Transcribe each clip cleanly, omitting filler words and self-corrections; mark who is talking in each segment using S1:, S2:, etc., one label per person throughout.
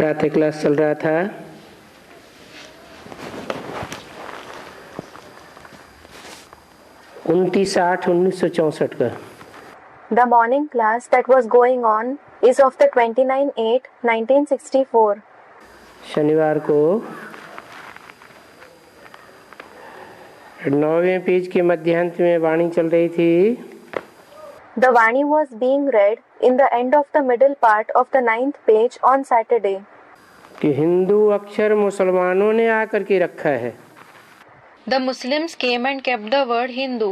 S1: प्रातः क्लास चल रहा था। उनतीस 8/1964 का।
S2: The morning class that was going on is of the 29/8/1964.
S1: शनिवार को 9वें पेज के मध्यांत में वाणी चल रही थी।
S2: The Vani was being read in the end of the middle part of the 9th page on Saturday.
S1: कि हिंदू अक्षर मुसलमानों ने आकर के रखा है।
S3: The Muslims came and kept the word Hindu.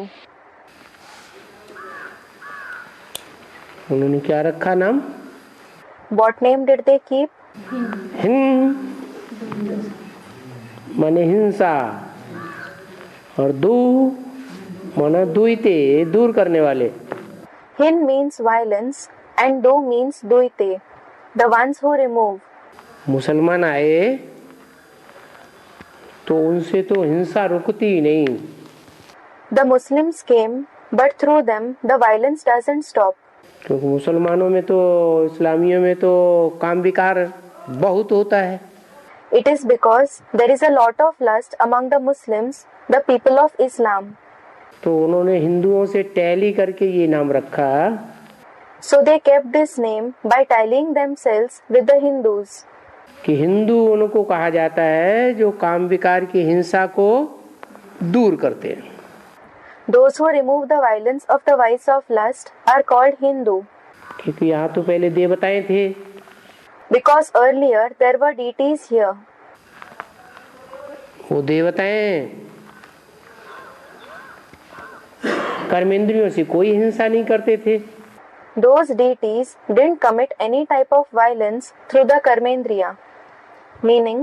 S1: उन्होंने क्या रखा नाम?
S2: What name did they keep?
S1: माने हिंसा और दू माना दुईते दूर करने वाले।
S2: Hin means violence and Do means duite, the ones who remove.
S1: मुसलमान आए तो उनसे तो हिंसा रुकती ही नहीं।
S2: The Muslims came, but through them the violence doesn't stop.
S1: क्योंकि मुसलमानों में तो इस्लामियों में तो काम विकार बहुत होता है।
S2: It is because there is a lot of lust among the Muslims, the people of Islam.
S1: तो उन्होंने हिंदुओं से टैली करके ये नाम रखा।
S2: So they kept this name by tallying themselves with the Hindus.
S1: कि हिंदू उनको कहा जाता है जो काम विकार की हिंसा को दूर करते हैं।
S2: Those who remove the violence of the vice of lust are called Hindu.
S1: क्योंकि यहाँ तो पहले देवताएं थे।
S2: Because earlier there were deities here.
S1: वो देवताएं कर्मेंद्रियों से कोई हिंसा नहीं करते थे।
S2: Those deities didn't commit any type of violence through the karmendriya, meaning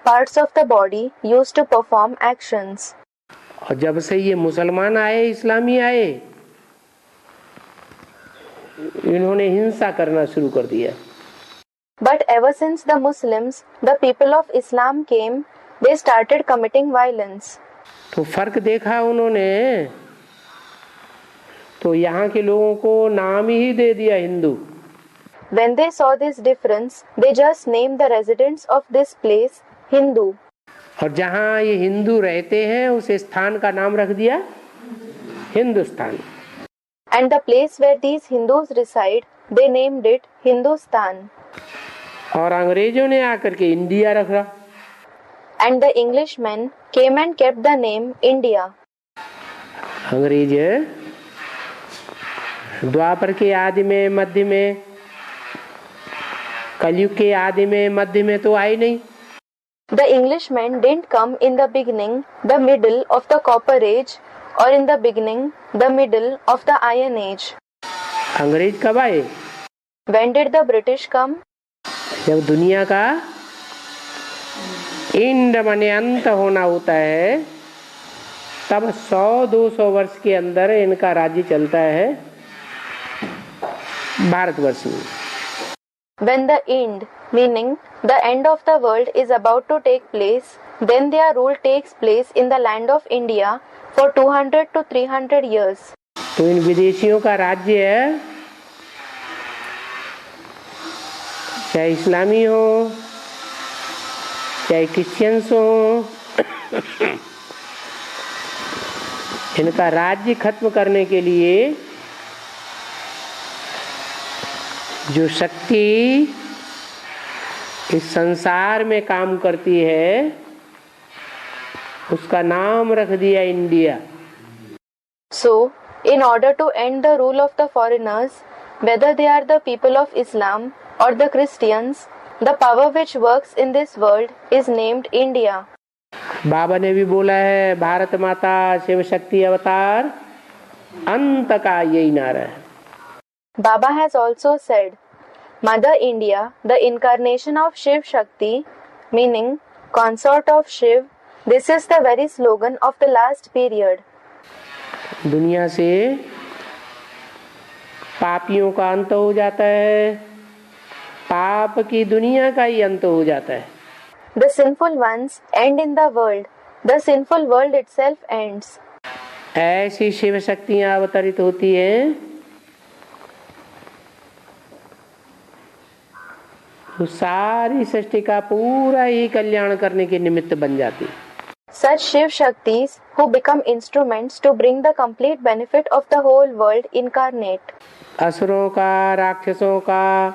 S2: parts of the body used to perform actions.
S1: और जब से ये मुसलमान आए, इस्लामी आए, इन्होंने हिंसा करना शुरू कर दिया।
S2: But ever since the Muslims, the people of Islam came, they started committing violence.
S1: तो फर्क देखा उन्होंने, तो यहाँ के लोगों को नाम ही दे दिया Hindu.
S2: When they saw this difference, they just named the residents of this place Hindu.
S1: और जहाँ ये हिंदू रहते हैं उस स्थान का नाम रख दिया Hindustan.
S2: And the place where these Hindus reside, they named it Hindustan.
S1: और अंग्रेजों ने आकर के इंडिया रखा।
S2: And the Englishmen came and kept the name India.
S1: अंग्रेज द्वापर के आदि में, मध्य में, कलयुग के आदि में, मध्य में तो आए नहीं।
S2: The Englishmen didn't come in the beginning, the middle of the Copper Age, or in the beginning, the middle of the Iron Age.
S1: अंग्रेज कब आए?
S2: When did the British come?
S1: जब दुनिया का एंड माने अंत होना होता है, तब 100-200 वर्ष के अंदर इनका राज्य चलता है भारतवर्ष में।
S2: When the end, meaning the end of the world, is about to take place, then their rule takes place in the land of India for 200 to 300 years.
S1: तो इन विदेशियों का राज्य है, चाहे इस्लामी हो चाहे क्रिश्चियंस हो, इनका राज्य खत्म करने के लिए जो शक्ति इस संसार में काम करती है उसका नाम रख दिया India.
S2: So, in order to end the rule of the foreigners, whether they are the people of Islam or the Christians, the power which works in this world is named India.
S1: बाबा ने भी बोला है, भारत माता शिव शक्ति अवतार अंत का यही नारा है।
S2: Baba has also said, Mother India, the incarnation of Shiv Shakti, meaning consort of Shiv, this is the very slogan of the last period.
S1: दुनिया से पापियों का अंत हो जाता है, पाप की दुनिया का ही अंत हो जाता है।
S2: The sinful ones end in the world. The sinful world itself ends.
S1: ऐसी शिव शक्तियां अवतरित होती हैं वो सारी सृष्टि का पूरा ही कल्याण करने के निमित्त बन जाती।
S2: Such Shiv Shaktis who become instruments to bring the complete benefit of the whole world incarnate.
S1: असुरों का, राक्षसों का,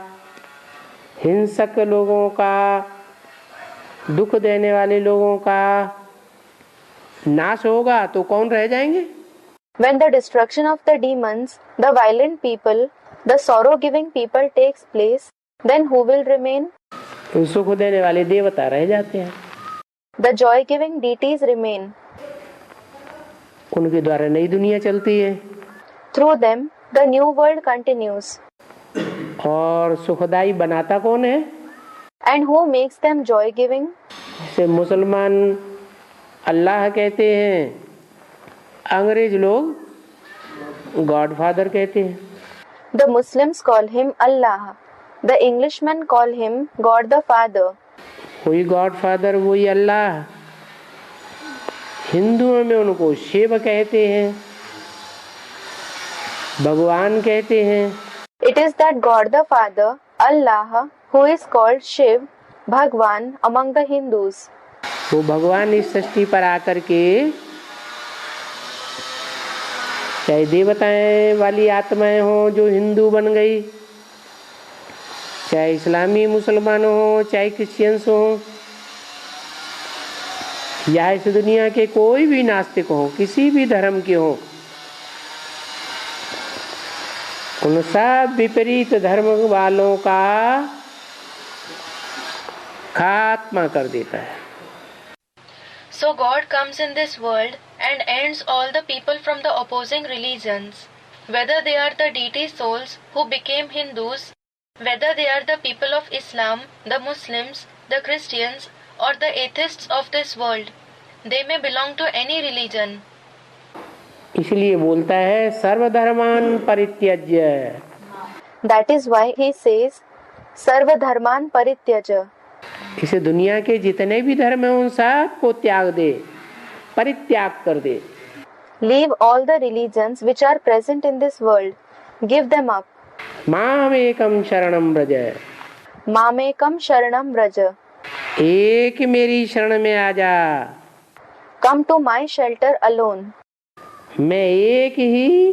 S1: हिंसक लोगों का, दुख देने वाले लोगों का नाश होगा तो कौन रह जाएंगे?
S2: When the destruction of the demons, the violent people, the sorrow-giving people takes place, then who will remain?
S1: सुख देने वाले देवता रह जाते हैं।
S2: The joy-giving deities remain.
S1: उनके द्वारा नई दुनिया चलती है।
S2: Through them, the new world continues.
S1: और सुखदाई बनाता कौन है?
S2: And who makes them joy-giving?
S1: जैसे मुसलमान अल्लाह कहते हैं, अंग्रेज लोग गॉडफादर कहते हैं।
S2: The Muslims call him Allah. The Englishmen call him God the Father.
S1: वही गॉडफादर, वही अल्लाह। हिंदुओं में उनको शिव कहते हैं, भगवान कहते हैं।
S2: It is that God the Father, Allah, who is called Shiv, Bhagwan among the Hindus.
S1: वो भगवान इस सृष्टि पर आकर के चाहे देवताएं वाली आत्माएं हो जो हिंदू बन गई, चाहे इस्लामी मुसलमान हो, चाहे क्रिश्चियंस हो, या इस दुनिया के कोई भी नास्तिक हो, किसी भी धर्म के हो, उन सब विपरीत धर्म वालों का खात्मा कर देता है।
S3: So God comes in this world and ends all the people from the opposing religions, whether they are the deity souls who became Hindus, whether they are the people of Islam, the Muslims, the Christians, or the atheists of this world. They may belong to any religion.
S1: इसलिए बोलता है सर्वधर्मान परित्यज्य।
S2: That is why he says, सर्वधर्मान परित्यज।
S1: इसे दुनिया के जितने भी धर्म हैं उन सब को त्याग दे, परित्याग कर दे।
S2: Leave all the religions which are present in this world. Give them up.
S1: मामेकम शरणम व्रज।
S2: मामेकम शरणम व्रज।
S1: एक मेरी शरण में आ जा।
S2: Come to my shelter alone.
S1: मैं एक ही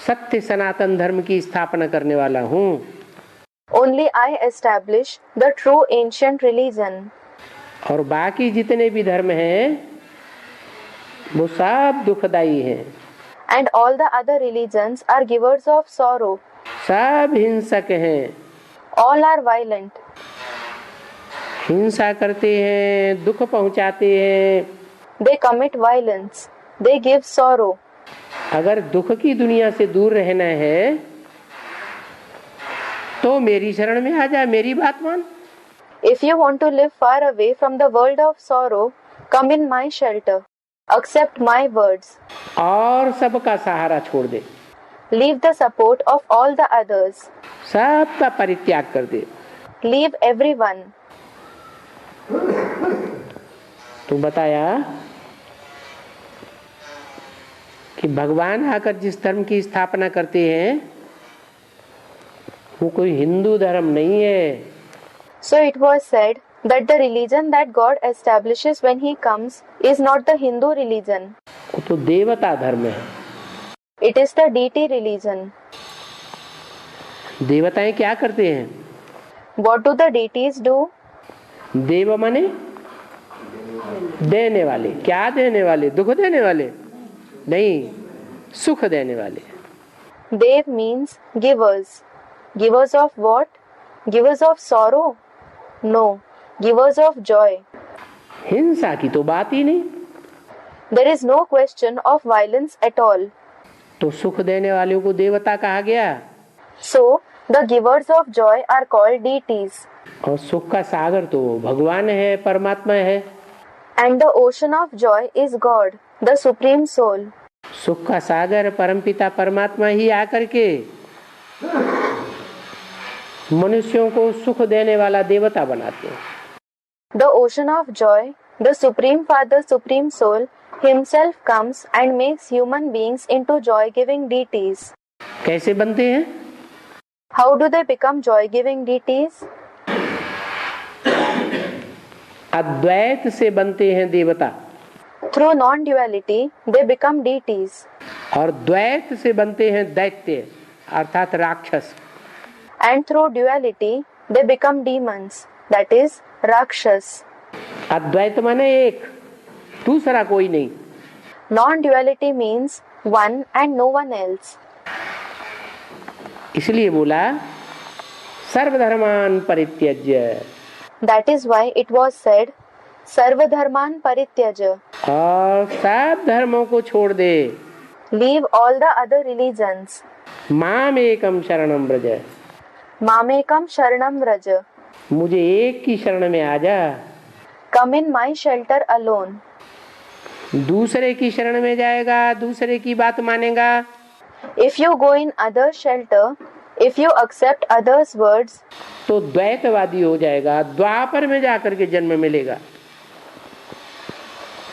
S1: सत्य सनातन धर्म की स्थापना करने वाला हूँ।
S2: Only I establish the true ancient religion.
S1: और बाकी जितने भी धर्म हैं वो सब दुखदाई हैं।
S2: And all the other religions are givers of sorrow.
S1: सब हिंसक हैं।
S2: All are violent.
S1: हिंसा करते हैं, दुख पहुंचाते हैं।
S2: They commit violence. They give sorrow.
S1: अगर दुख की दुनिया से दूर रहना है तो मेरी शरण में आ जा, मेरी बात मान।
S2: If you want to live far away from the world of sorrow, come in my shelter. Accept my words.
S1: और सबका सहारा छोड़ दे।
S2: Leave the support of all the others.
S1: सबका परित्याग कर दे।
S2: Leave everyone.
S1: तो बताया कि भगवान आकर जिस धर्म की स्थापना करते हैं वो कोई हिंदू धर्म नहीं है।
S2: So it was said that the religion that God establishes when he comes is not the Hindu religion.
S1: वो तो देवता धर्म है।
S2: It is the deity religion.
S1: देवताएं क्या करते हैं?
S2: What do the deities do?
S1: देव माने देने वाले। क्या देने वाले? दुख देने वाले नहीं, सुख देने वाले।
S2: Dev means givers. Givers of what? Givers of sorrow? No, givers of joy.
S1: हिंसा की तो बात ही नहीं।
S2: There is no question of violence at all.
S1: तो सुख देने वालों को देवता कहा गया।
S2: So, the givers of joy are called deities.
S1: और सुख का सागर तो भगवान है, परमात्मा है।
S2: And the ocean of joy is God, the supreme soul.
S1: सुख का सागर परमपिता परमात्मा ही आकर के मनुष्यों को सुख देने वाला देवता बनाते हैं।
S2: The ocean of joy, the supreme father, supreme soul, himself comes and makes human beings into joy-giving deities.
S1: कैसे बनते हैं?
S2: How do they become joy-giving deities?
S1: अद्वैत से बनते हैं देवता,
S2: Through non-duality, they become deities.
S1: और द्वैत से बनते हैं दैत्य अर्थात राक्षस।
S2: And through duality, they become demons, that is, Rakshas.
S1: अद्वैत माने एक, दूसरा कोई नहीं।
S2: Non-duality means one and no one else.
S1: इसलिए बोला सर्वधर्मान परित्यज्य।
S2: That is why it was said, Sarvadharman Parityaja.
S1: और सब धर्मों को छोड़ दे।
S2: Leave all the other religions.
S1: माम एकम शरणम व्रज,
S2: Mamekam Sharanam Vraja.
S1: मुझे एक की शरण में आ जा।
S2: Come in my shelter alone.
S1: दूसरे की शरण में जाएगा, दूसरे की बात मानेगा,
S2: If you go in other shelter, if you accept others' words,
S1: तो द्वैतवादी हो जाएगा, द्वापर में जाकर के जन्म मिलेगा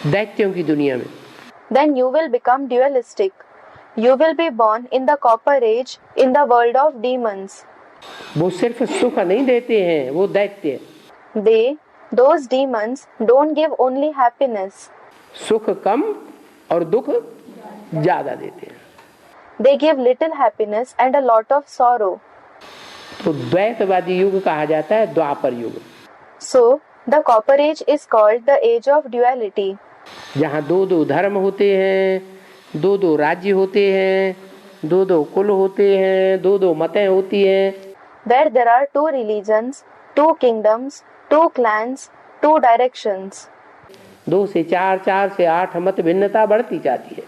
S1: दैत्यों की दुनिया में।
S2: then you will become dualistic. You will be born in the copper age in the world of demons.
S1: वो सिर्फ सुख नहीं देते हैं, वो दैत्य
S2: Those demons don't give only happiness.
S1: सुख कम और दुख ज्यादा देते हैं।
S2: They give little happiness and a lot of sorrow.
S1: तो द्वैतवादी युग कहा जाता है द्वापर युग,
S2: So, the copper age is called the age of duality.
S1: जहाँ दो दो धर्म होते हैं, दो दो राज्य होते हैं, दो दो कुल होते हैं, दो दो मतें होती हैं,
S2: Where there are two religions, two kingdoms, two clans, two directions.
S1: 2 से 4, 4 से 8 मत भिन्नता बढ़ती जाती है।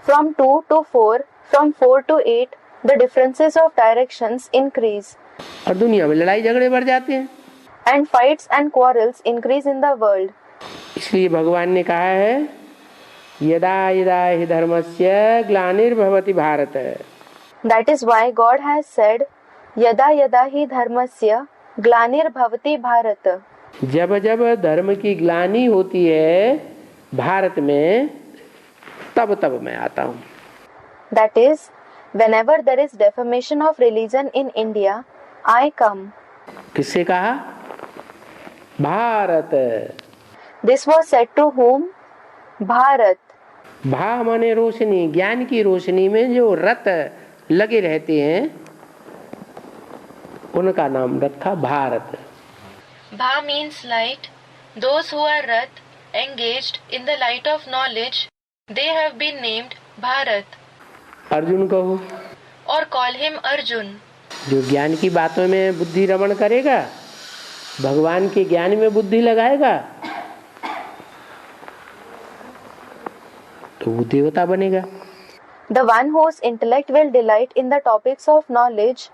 S2: From 2 to 4, from 4 to 8, the differences of directions increase.
S1: और दुनिया में लड़ाई झगड़े बढ़ जाते हैं।
S2: And fights and quarrels increase in the world.
S1: इसलिए भगवान ने कहा है यदा यदा हि धर्मस्य ग्लानिर्भवति Bharat.
S2: That is why God has said, Yada yada hi dharmasya glanirбhavati bharata.
S1: जब जब धर्म की ग्लानि होती है भारत में, तब तब मैं आता हूँ।
S2: That is, whenever there is defamation of religion in India, I come.
S1: किससे कहा? Bharat.
S2: This was said to whom? Bharat.
S1: भा माने रोशनी, ज्ञान की रोशनी में जो रत लगे रहते हैं उनका नाम रखा Bharat.
S3: Bha means light. Those who are Rath, engaged in the light of knowledge, they have been named Bharat.
S1: Arjun कहो,
S3: Or call him Arjun.
S1: जो ज्ञान की बातों में बुद्धि रमण करेगा, भगवान के ज्ञान में बुद्धि लगाएगा, तो वो देवता बनेगा।
S2: The one whose intellect will delight in the topics of knowledge,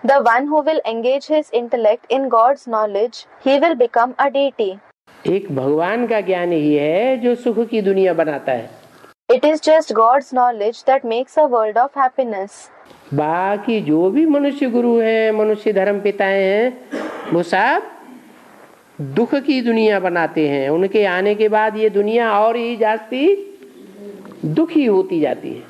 S2: the one who will engage his intellect in God's knowledge, he will become a deity.
S1: एक भगवान का ज्ञान ही है जो सुख की दुनिया बनाता है।
S2: It is just God's knowledge that makes a world of happiness.
S1: बाकी जो भी मनुष्य गुरु हैं, मनुष्य धर्म पिताएं हैं, वो सब दुख की दुनिया बनाते हैं। उनके आने के बाद ये दुनिया और ही जास्ती दुखी होती जाती है।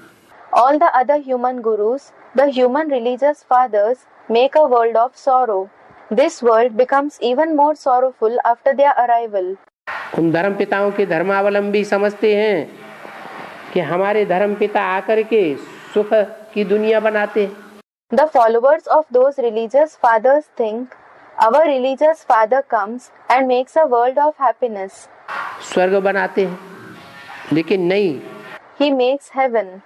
S2: All the other human gurus, the human religious fathers, make a world of sorrow. This world becomes even more sorrowful after their arrival.
S1: उन धर्म पिताओं के धर्मावलंबी समझते हैं कि हमारे धर्म पिता आकर के सुख की दुनिया बनाते हैं।
S2: The followers of those religious fathers think, our religious father comes and makes a world of happiness.
S1: स्वर्ग बनाते हैं, लेकिन नहीं,
S2: He makes heaven.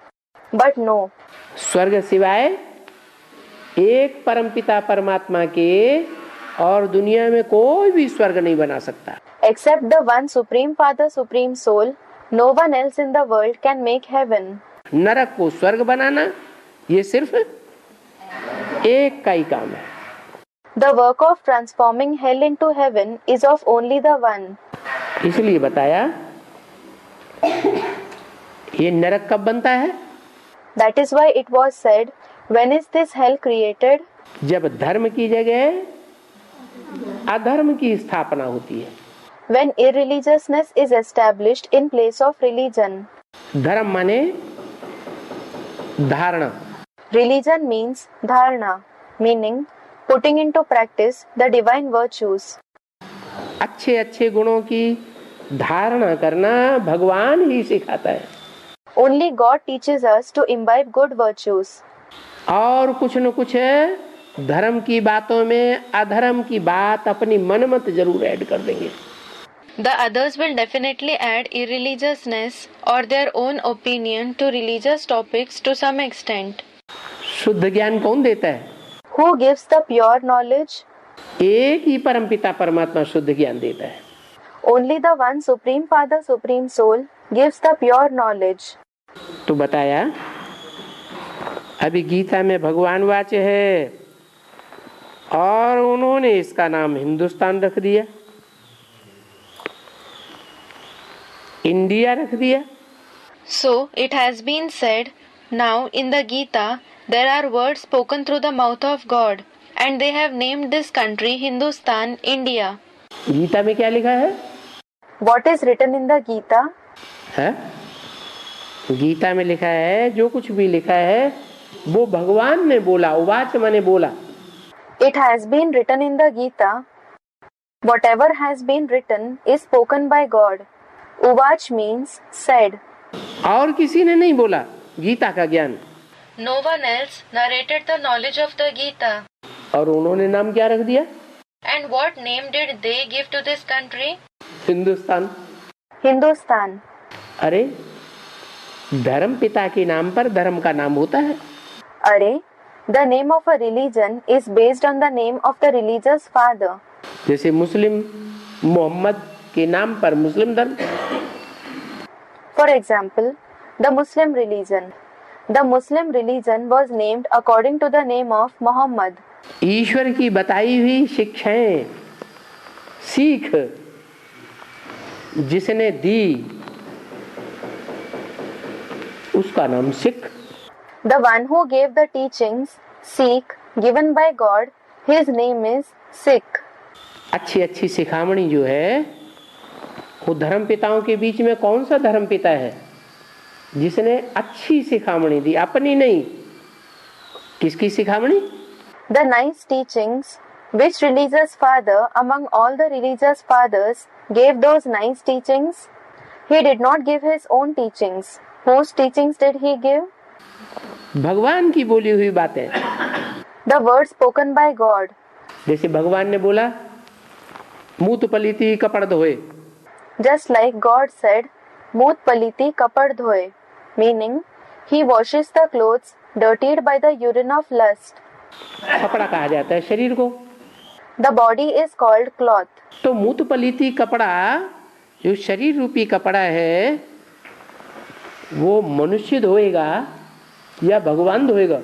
S2: But no,
S1: स्वर्ग सिवाय एक परमपिता परमात्मा के और दुनिया में कोई भी स्वर्ग नहीं बना सकता।
S2: except the one Supreme Father, Supreme Soul, no one else in the world can make heaven.
S1: नरक को स्वर्ग बनाना ये सिर्फ एक का ही काम है।
S2: The work of transforming hell into heaven is of only the one.
S1: इसलिए बताया ये नरक कब बनता है?
S2: That is why it was said, when is this hell created?
S1: जब धर्म की जगह अधर्म की स्थापना होती है।
S2: When irreligiousness is established in place of religion.
S1: धर्म माने धारणा,
S2: Religion means dharana. meaning putting into practice the divine virtues.
S1: अच्छे अच्छे गुणों की धारणा करना भगवान ही सिखाता है।
S2: Only God teaches us to imbibe good virtues.
S1: और कुछ न कुछ धर्म की बातों में अधर्म की बात अपनी मनमत जरूर ऐड कर देंगे।
S3: The others will definitely add irreligiousness or their own opinion to religious topics to some extent.
S1: शुद्ध ज्ञान कौन देता है?
S2: Who gives the pure knowledge?
S1: एक ही परमपिता परमात्मा शुद्ध ज्ञान देता है।
S2: Only the one Supreme Father, Supreme Soul gives the pure knowledge.
S1: तो बताया अभी गीता में भगवान वाच्य है और उन्होंने इसका नाम हिंदुस्तान रख दिया, इंडिया रख दिया।
S3: So it has been said, now in the Gita there are words spoken through the mouth of God, and they have named this country Hindustan, India.
S1: Gita में क्या लिखा है?
S2: What is written in the Gita?
S1: है? गीता में लिखा है, जो कुछ भी लिखा है वो भगवान ने बोला, उवाच माने बोला।
S2: It has been written in the Gita. Whatever has been written is spoken by God. Uvach means said.
S1: और किसी ने नहीं बोला गीता का ज्ञान।
S3: No one else narrated the knowledge of the Gita.
S1: और उन्होंने नाम क्या रख दिया?
S3: And what name did they give to this country?
S1: Hindustan.
S2: Hindustan.
S1: अरे धर्म पिता के नाम पर धर्म का नाम होता है।
S2: Are, the name of a religion is based on the name of the religious father.
S1: जैसे मुस्लिम मोहम्मद के नाम पर मुस्लिम धर्म।
S2: For example, the Muslim religion. The Muslim religion was named according to the name of Muhammad.
S1: ईश्वर की बताई हुई शिक्षाएं सीख जिसने दी उसका नाम Sikh.
S2: The one who gave the teachings, Sikh, given by God, his name is Sikh.
S1: अच्छी अच्छी सिखामणी जो है वो धर्म पिताओं के बीच में कौन सा धर्म पिता है जिसने अच्छी सिखामणी दी, अपनी नहीं। किसकी सिखामणी?
S2: The nice teachings, which religious father among all the religious fathers gave those nice teachings? He did not give his own teachings. Whose teachings did he give?
S1: भगवान की बोली हुई बातें।
S2: The words spoken by God.
S1: जैसे भगवान ने बोला मूत पलीती कपड़ धोए।
S2: Just like God said, Moot paliti kapad dhoe, meaning he washes the clothes dirtied by the urine of lust.
S1: कपड़ा कहा जाता है शरीर को।
S2: The body is called cloth.
S1: तो मूत पलीती कपड़ा जो शरीर रूपी कपड़ा है वो मनुष्य धोएगा या भगवान धोएगा?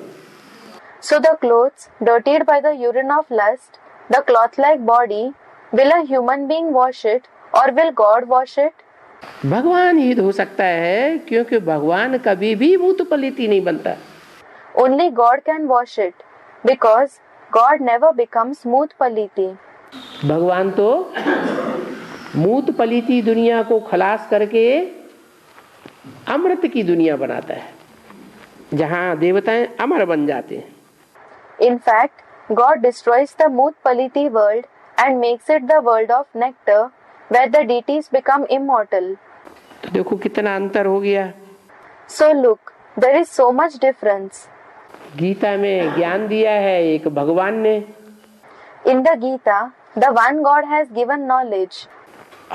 S2: So the clothes dirtied by the urine of lust, the cloth-like body, will a human being wash it or will God wash it?
S1: भगवान ही धो सकता है क्योंकि भगवान कभी भी मूत पलीती नहीं बनता।
S2: Only God can wash it because God never becomes moot paliti.
S1: भगवान तो मूत पलीती दुनिया को खलास करके अमृत की दुनिया बनाता है जहां देवताएं अमर बन जाते हैं।
S2: In fact, God destroys the moot paliti world and makes it the world of nectar where the deities become immortal.
S1: तो देखो कितना अंतर हो गया।
S2: So look, there is so much difference.
S1: Gita में ज्ञान दिया है एक भगवान ने।
S2: In the Gita, the one God has given knowledge.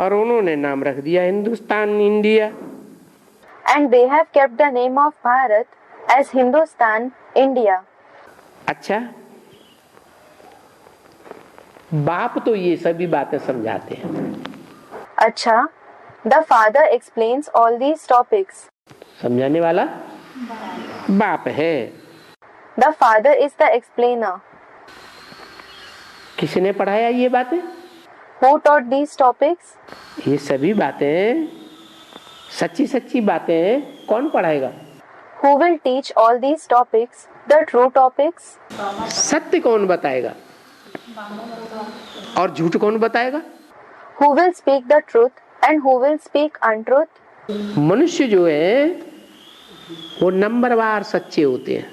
S1: और उन्होंने नाम रख दिया Hindustan, India.
S2: And they have kept the name of Bharat as Hindustan, India.
S1: अच्छा, बाप तो ये सभी बातें समझाते हैं।
S2: Acha, the father explains all these topics.
S1: समझाने वाला बाप है।
S2: The father is the explainer.
S1: किसने पढ़ाया ये बातें?
S2: Who taught these topics?
S1: ये सभी बातें सच्ची सच्ची बातें कौन पढ़ाएगा?
S2: Who will teach all these topics, the true topics?
S1: सत्य कौन बताएगा और झूठ कौन बताएगा?
S2: Who will speak the truth and who will speak untruth?
S1: मनुष्य जो है वो नंबरवार सच्चे होते हैं।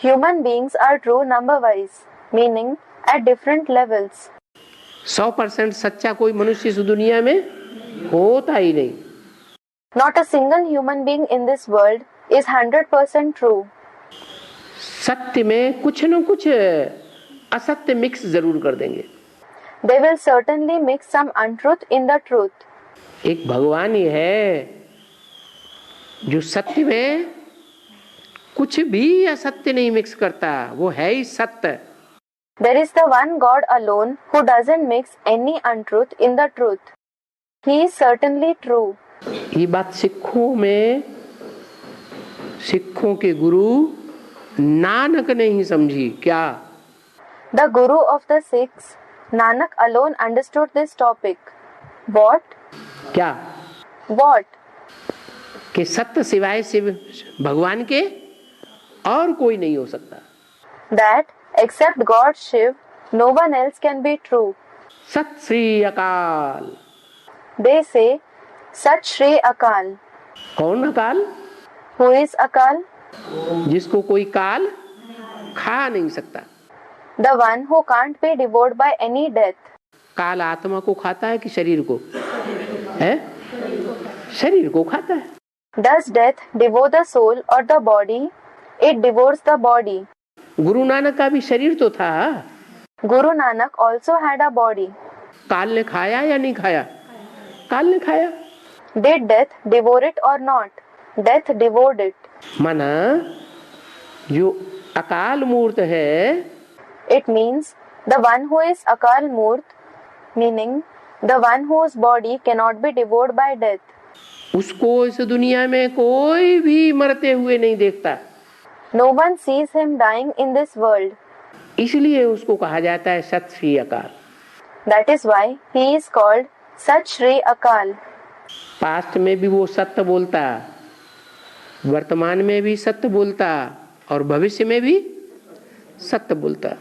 S2: Human beings are true number-wise, meaning at different levels.
S1: 100% सच्चा कोई मनुष्य इस दुनिया में होता ही नहीं.
S2: Not a single human being in this world is 100% true.
S1: सत्य में कुछ न कुछ असत्य मिक्स जरूर कर देंगे.
S2: They will certainly mix some untruth in the truth.
S1: एक भगवान ही है जो सत्य में कुछ भी असत्य नहीं मिक्स करता, वो है ही सत्य.
S2: There is the one God alone who doesn't mix any untruth in the truth. He is certainly true.
S1: ये बात सिखों के गुरु नानक ने ही समझी. क्या?
S2: The Guru of the Sikhs, Nanak alone understood this topic. What?
S1: क्या?
S2: What?
S1: कि सत्य सिवाय शिव भगवान के और कोई नहीं हो सकता.
S2: That except God Shiv, no one else can be true.
S1: सत श्री अकाल.
S2: They say, Sat Shri Akal.
S1: कौन अकाल?
S2: Who is Akal?
S1: जिसको कोई काल खा नहीं सकता.
S2: The one who can't be devoured by any death.
S1: काल आत्मा को खाता है कि शरीर को? है? शरीर को खाता है.
S2: Does death devour the soul or the body? It devours the body.
S1: Guru Nanak का भी शरीर तो था.
S2: Guru Nanak also had a body.
S1: काल ने खाया या नहीं खाया? काल ने खाया.
S2: Did death devour it or not? Death devoured it.
S1: माना जो अकाल मूर्त है,
S2: It means the one who is Akal Murt, meaning the one whose body cannot be devoured by death.
S1: उसको इस दुनिया में कोई भी मरते हुए नहीं देखता.
S2: No one sees him dying in this world.
S1: इसलिए उसको कहा जाता है सत श्री अकाल.
S2: That is why he is called Sat Shri Akal.
S1: Past में भी वो सत्य बोलता, वर्तमान में भी सत्य बोलता और भविष्य में भी सत्य बोलता.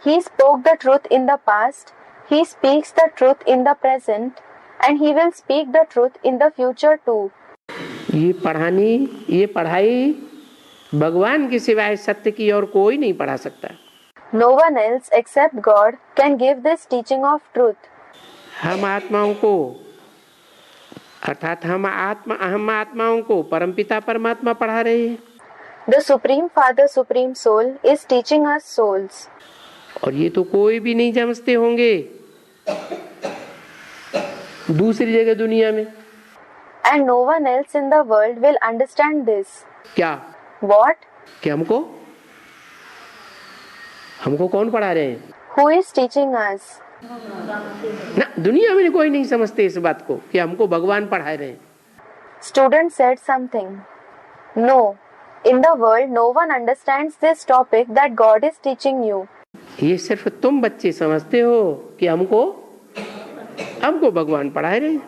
S2: He spoke the truth in the past, he speaks the truth in the present, and he will speak the truth in the future too.
S1: ये पढ़ाई भगवान के सिवाय सत्य की और कोई नहीं पढ़ा सकता.
S2: No one else except God can give this teaching of truth.
S1: हम आत्माओं को अर्थात हम आत्माओं को परमपिता परमात्मा पढ़ा रहे हैं.
S2: The Supreme Father, Supreme Soul is teaching us souls.
S1: और ये तो कोई भी नहीं समझते होंगे दूसरी जगह दुनिया में.
S2: And no one else in the world will understand this.
S1: क्या?
S2: What?
S1: कि हमको कौन पढ़ा रहे हैं?
S2: Who is teaching us?
S1: ना, दुनिया में कोई नहीं समझते इस बात को कि हमको भगवान पढ़ा रहे हैं.
S2: Student said something. No, in the world no one understands this topic that God is teaching you.
S1: ये सिर्फ तुम बच्चे समझते हो कि हमको भगवान पढ़ा रहे हैं.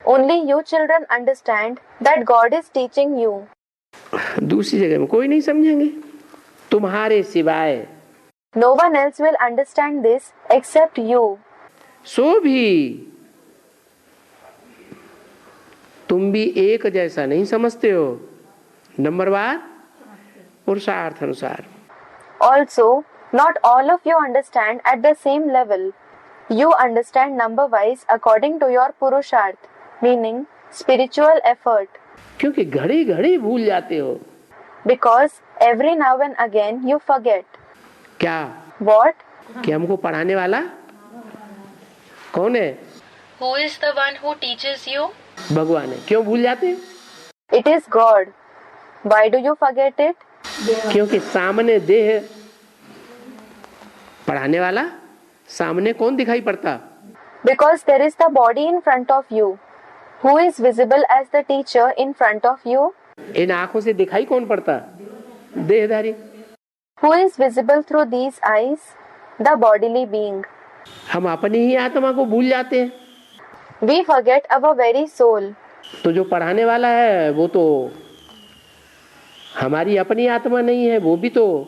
S2: Only you children understand that God is teaching you.
S1: दूसरी जगह में कोई नहीं समझेंगे तुम्हारे सिवाय.
S2: No one else will understand this except you.
S1: सो भी तुम भी एक जैसा नहीं समझते हो, नंबरवार पुरुषार्थ अनुसार.
S2: Also, not all of you understand at the same level. You understand number-wise according to your purusharth, meaning spiritual effort.
S1: क्योंकि घड़ी घड़ी भूल जाते हो.
S2: Because every now and again you forget.
S1: क्या?
S2: What?
S1: कि हमको पढ़ाने वाला कौन है?
S3: Who is the one who teaches you?
S1: भगवान है. क्यों भूल जाते हैं?
S2: It is God. Why do you forget it?
S1: क्योंकि सामने देह पढ़ाने वाला, सामने कौन दिखाई पड़ता?
S2: Because there is the body in front of you. Who is visible as the teacher in front of you?
S1: इन आंखों से दिखाई कौन पड़ता? देहधारी.
S2: Who is visible through these eyes? The bodily being.
S1: हम अपनी ही आत्मा को भूल जाते हैं.
S2: We forget our very soul.
S1: तो जो पढ़ाने वाला है वो तो हमारी अपनी आत्मा नहीं है, वो भी तो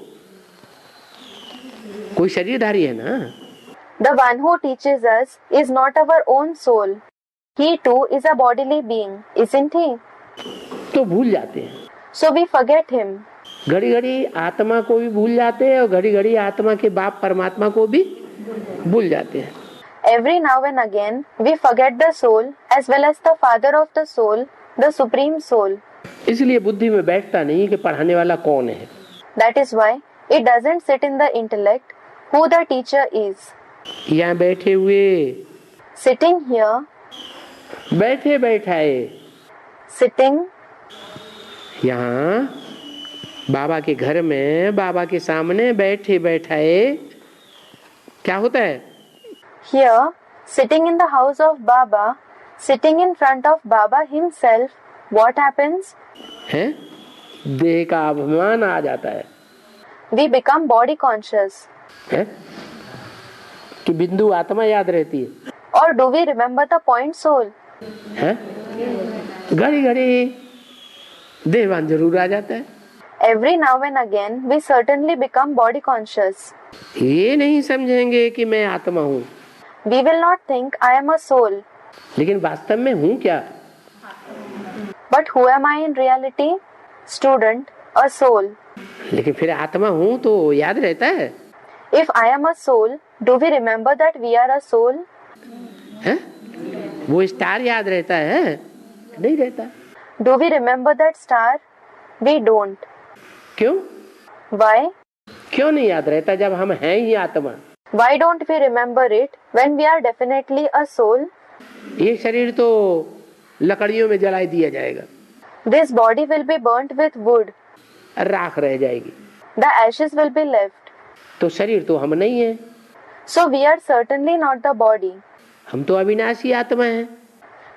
S1: कोई शरीरधारी है ना.
S2: The one who teaches us is not our own soul. He too is a bodily being, isn't he?
S1: तो भूल जाते हैं.
S2: So we forget him.
S1: घड़ी घड़ी आत्मा को भी भूल जाते हैं और घड़ी घड़ी आत्मा के बाप परमात्मा को भी भूल जाते हैं।
S2: Every now and again we forget the soul as well as the father of the soul, the supreme soul.
S1: इसलिए बुद्धि में बैठता नहीं कि पढ़ाने वाला कौन है।
S2: That is why it doesn't sit in the intellect who the teacher is.
S1: यहाँ बैठे हुए,
S2: Sitting here,
S1: बैठे बैठाए,
S2: sitting,
S1: यहाँ बाबा के घर में बाबा के सामने बैठे बैठाए क्या होता है?
S2: here, sitting in the house of Baba, sitting in front of Baba himself, what happens?
S1: है देह का अभिमान आ जाता है,
S2: We become body conscious.
S1: है कि बिंदु आत्मा याद रहती है,
S2: Or do we remember the point soul?
S1: है घड़ी घड़ी देहवान जरूर आ जाता है।
S2: Every now and again we certainly become body conscious.
S1: ये नहीं समझेंगे कि मैं आत्मा हूँ,
S2: We will not think I am a soul.
S1: लेकिन वास्तव में हूँ क्या?
S2: But who am I in reality? Student, a soul.
S1: लेकिन फिर आत्मा हूँ तो याद रहता है,
S2: If I am a soul, do we remember that we are a soul?
S1: है वो स्टार याद रहता है? नहीं रहता।
S2: Do we remember that star? We don't.
S1: क्यों?
S2: Why?
S1: क्यों नहीं याद रहता जब हम हैं ही आत्मा?
S2: Why don't we remember it when we are definitely a soul?
S1: ये शरीर तो लकड़ियों में जला दिया जाएगा,
S2: This body will be burnt with wood.
S1: राख रह जाएगी,
S2: The ashes will be left.
S1: तो शरीर तो हम नहीं है,
S2: So we are certainly not the body.
S1: हम तो अविनाशी आत्मा हैं।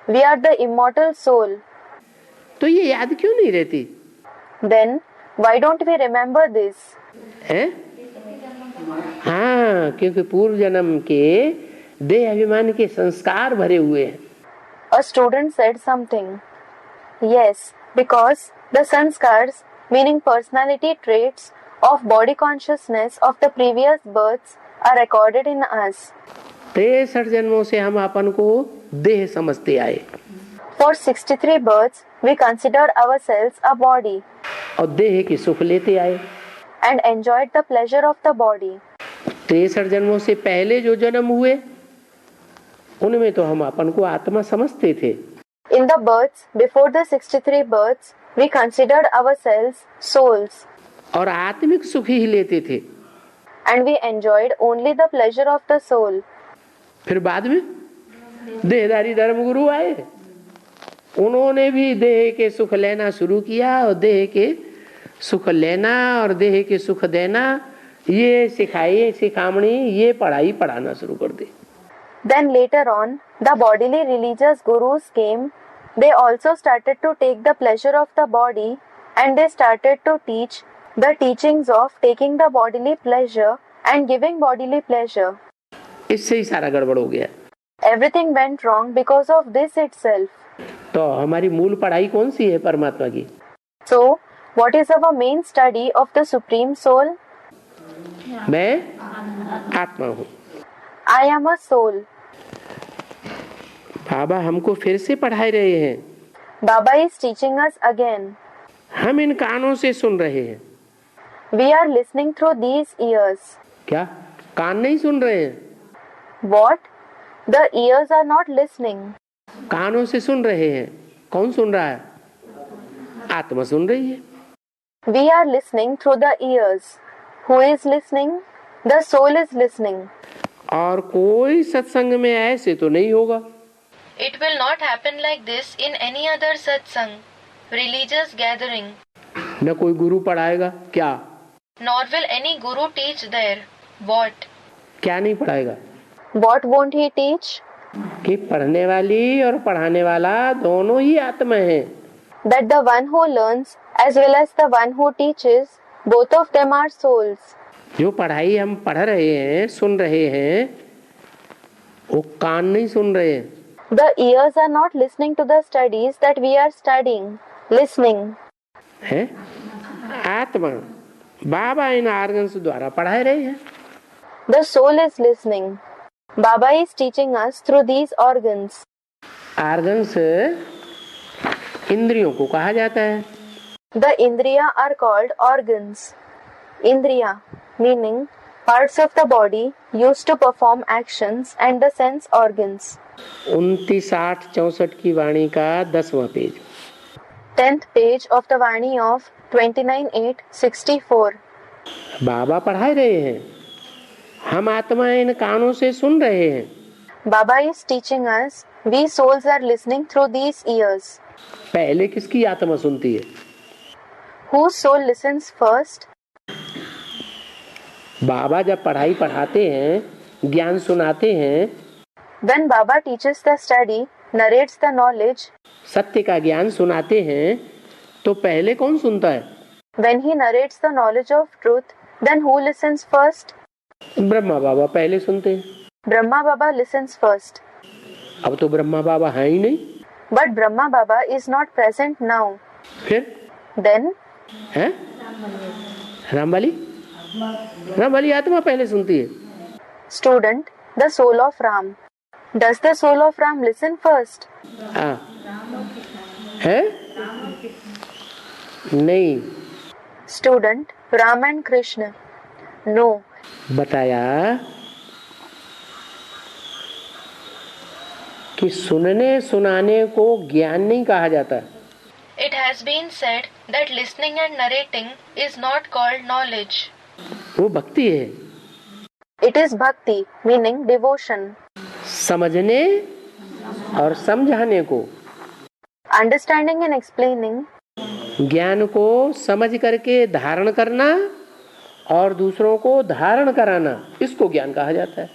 S2: We are the immortal soul.
S1: तो ये याद क्यों नहीं रहती
S2: Then why don't we remember this?
S1: है? हाँ, क्योंकि पूर्व जन्म के देह अभिमान के संस्कार भरे हुए हैं।
S2: A student said something. Yes, because the sanskars, meaning personality traits of body consciousness of the previous births, are recorded in us.
S1: 63 जन्मों से हम अपन को देह समझते आए
S2: For 63 births, we considered ourselves a body
S1: और देह की सुख लेते आए।
S2: and enjoyed the pleasure of the body.
S1: 63 जन्मों से पहले जो जन्म हुए उनमें तो हम अपन को आत्मा समझते थे,
S2: In the births before the 63 births, we considered ourselves souls
S1: और आत्मिक सुख ही लेते थे।
S2: and we enjoyed only the pleasure of the soul.
S1: फिर बाद में देहधारी धर्मगुरु आए, उन्होंने भी देह के सुख लेना शुरू किया और देह के सुख लेना और देह के सुख देना ये सिखाई सिखामणी ये पढ़ाई पढ़ाना शुरू कर दी।
S2: Then later on, the bodily religious gurus came. They also started to take the pleasure of the body and they started to teach the teachings of taking the bodily pleasure and giving bodily pleasure.
S1: इससे ही सारा गड़बड़ हो गया।
S2: Everything went wrong because of this itself.
S1: तो हमारी मूल पढ़ाई कौन सी है परमात्मा की?
S2: So, what is our main study of the Supreme Soul?
S1: मैं आत्मा हूँ।
S2: I am a soul.
S1: बाबा हमको फिर से पढ़ा रहे हैं,
S2: Baba is teaching us again.
S1: हम इन कानों से सुन रहे हैं।
S2: We are listening through these ears.
S1: क्या कान नहीं सुन रहे हैं?
S2: What? The ears are not listening.
S1: कानों से सुन रहे हैं। कौन सुन रहा है? आत्मा सुन रही है।
S2: We are listening through the ears. Who is listening? The soul is listening.
S1: और कोई सत्संग में ऐसे तो नहीं होगा।
S3: It will not happen like this in any other satsang, religious gathering.
S1: न कोई गुरु पढ़ाएगा क्या?
S3: Nor will any guru teach there. What?
S1: क्या नहीं पढ़ाएगा?
S2: What won't he teach?
S1: कि पढ़ने वाली और पढ़ाने वाला दोनों ही आत्मा हैं।
S2: That the one who learns as well as the one who teaches, both of them are souls.
S1: जो पढ़ाई हम पढ़ रहे हैं सुन रहे हैं वो कान नहीं सुन रहे हैं।
S2: The ears are not listening to the studies that we are studying, listening.
S1: है आत्मा बाबा इन आर्गन्स द्वारा पढ़ा रहे हैं।
S2: The soul is listening. Baba is teaching us through these organs.
S1: Organs इंद्रियों को कहा जाता है।
S2: The Indriya are called organs. Indriya meaning parts of the body used to perform actions and the sense organs.
S1: 29-64 की वाणी का 10वां page.
S2: 10th page of the Vani of 29:8-64.
S1: बाबा पढ़ा रहे हैं, हम आत्मा इन कानों से सुन रहे हैं.
S2: Baba is teaching us. We souls are listening through these ears.
S1: पहले किसकी आत्मा सुनती है?
S2: Whose soul listens first?
S1: बाबा जब पढ़ाई पढ़ाते हैं, ज्ञान सुनाते हैं,
S2: When Baba teaches the study, narrates the knowledge,
S1: सत्य का ज्ञान सुनाते हैं, तो पहले कौन सुनता है?
S2: when he narrates the knowledge of truth, then who listens first?
S1: Brahma बाबा पहले सुनते हैं.
S2: Brahma Baba listens first.
S1: अब तो ब्रह्मा बाबा है ही नहीं.
S2: But Brahma Baba is not present now.
S1: फिर
S2: Then
S1: है रामबली, रामबली आत्मा पहले सुनती है.
S2: student, the soul of Ram. Does the soul of Ram listen first?
S1: हाँ है नहीं.
S2: Student, Ram and Krishna. No.
S1: बताया कि सुनने सुनाने को ज्ञान नहीं कहा जाता.
S3: It has been said that listening and narrating is not called knowledge.
S1: वो भक्ति है.
S2: It is bhakti, meaning devotion.
S1: समझने और समझाने को,
S2: Understanding and explaining,
S1: ज्ञान को समझ करके धारण करना और दूसरों को धारण कराना, इसको ज्ञान कहा जाता है.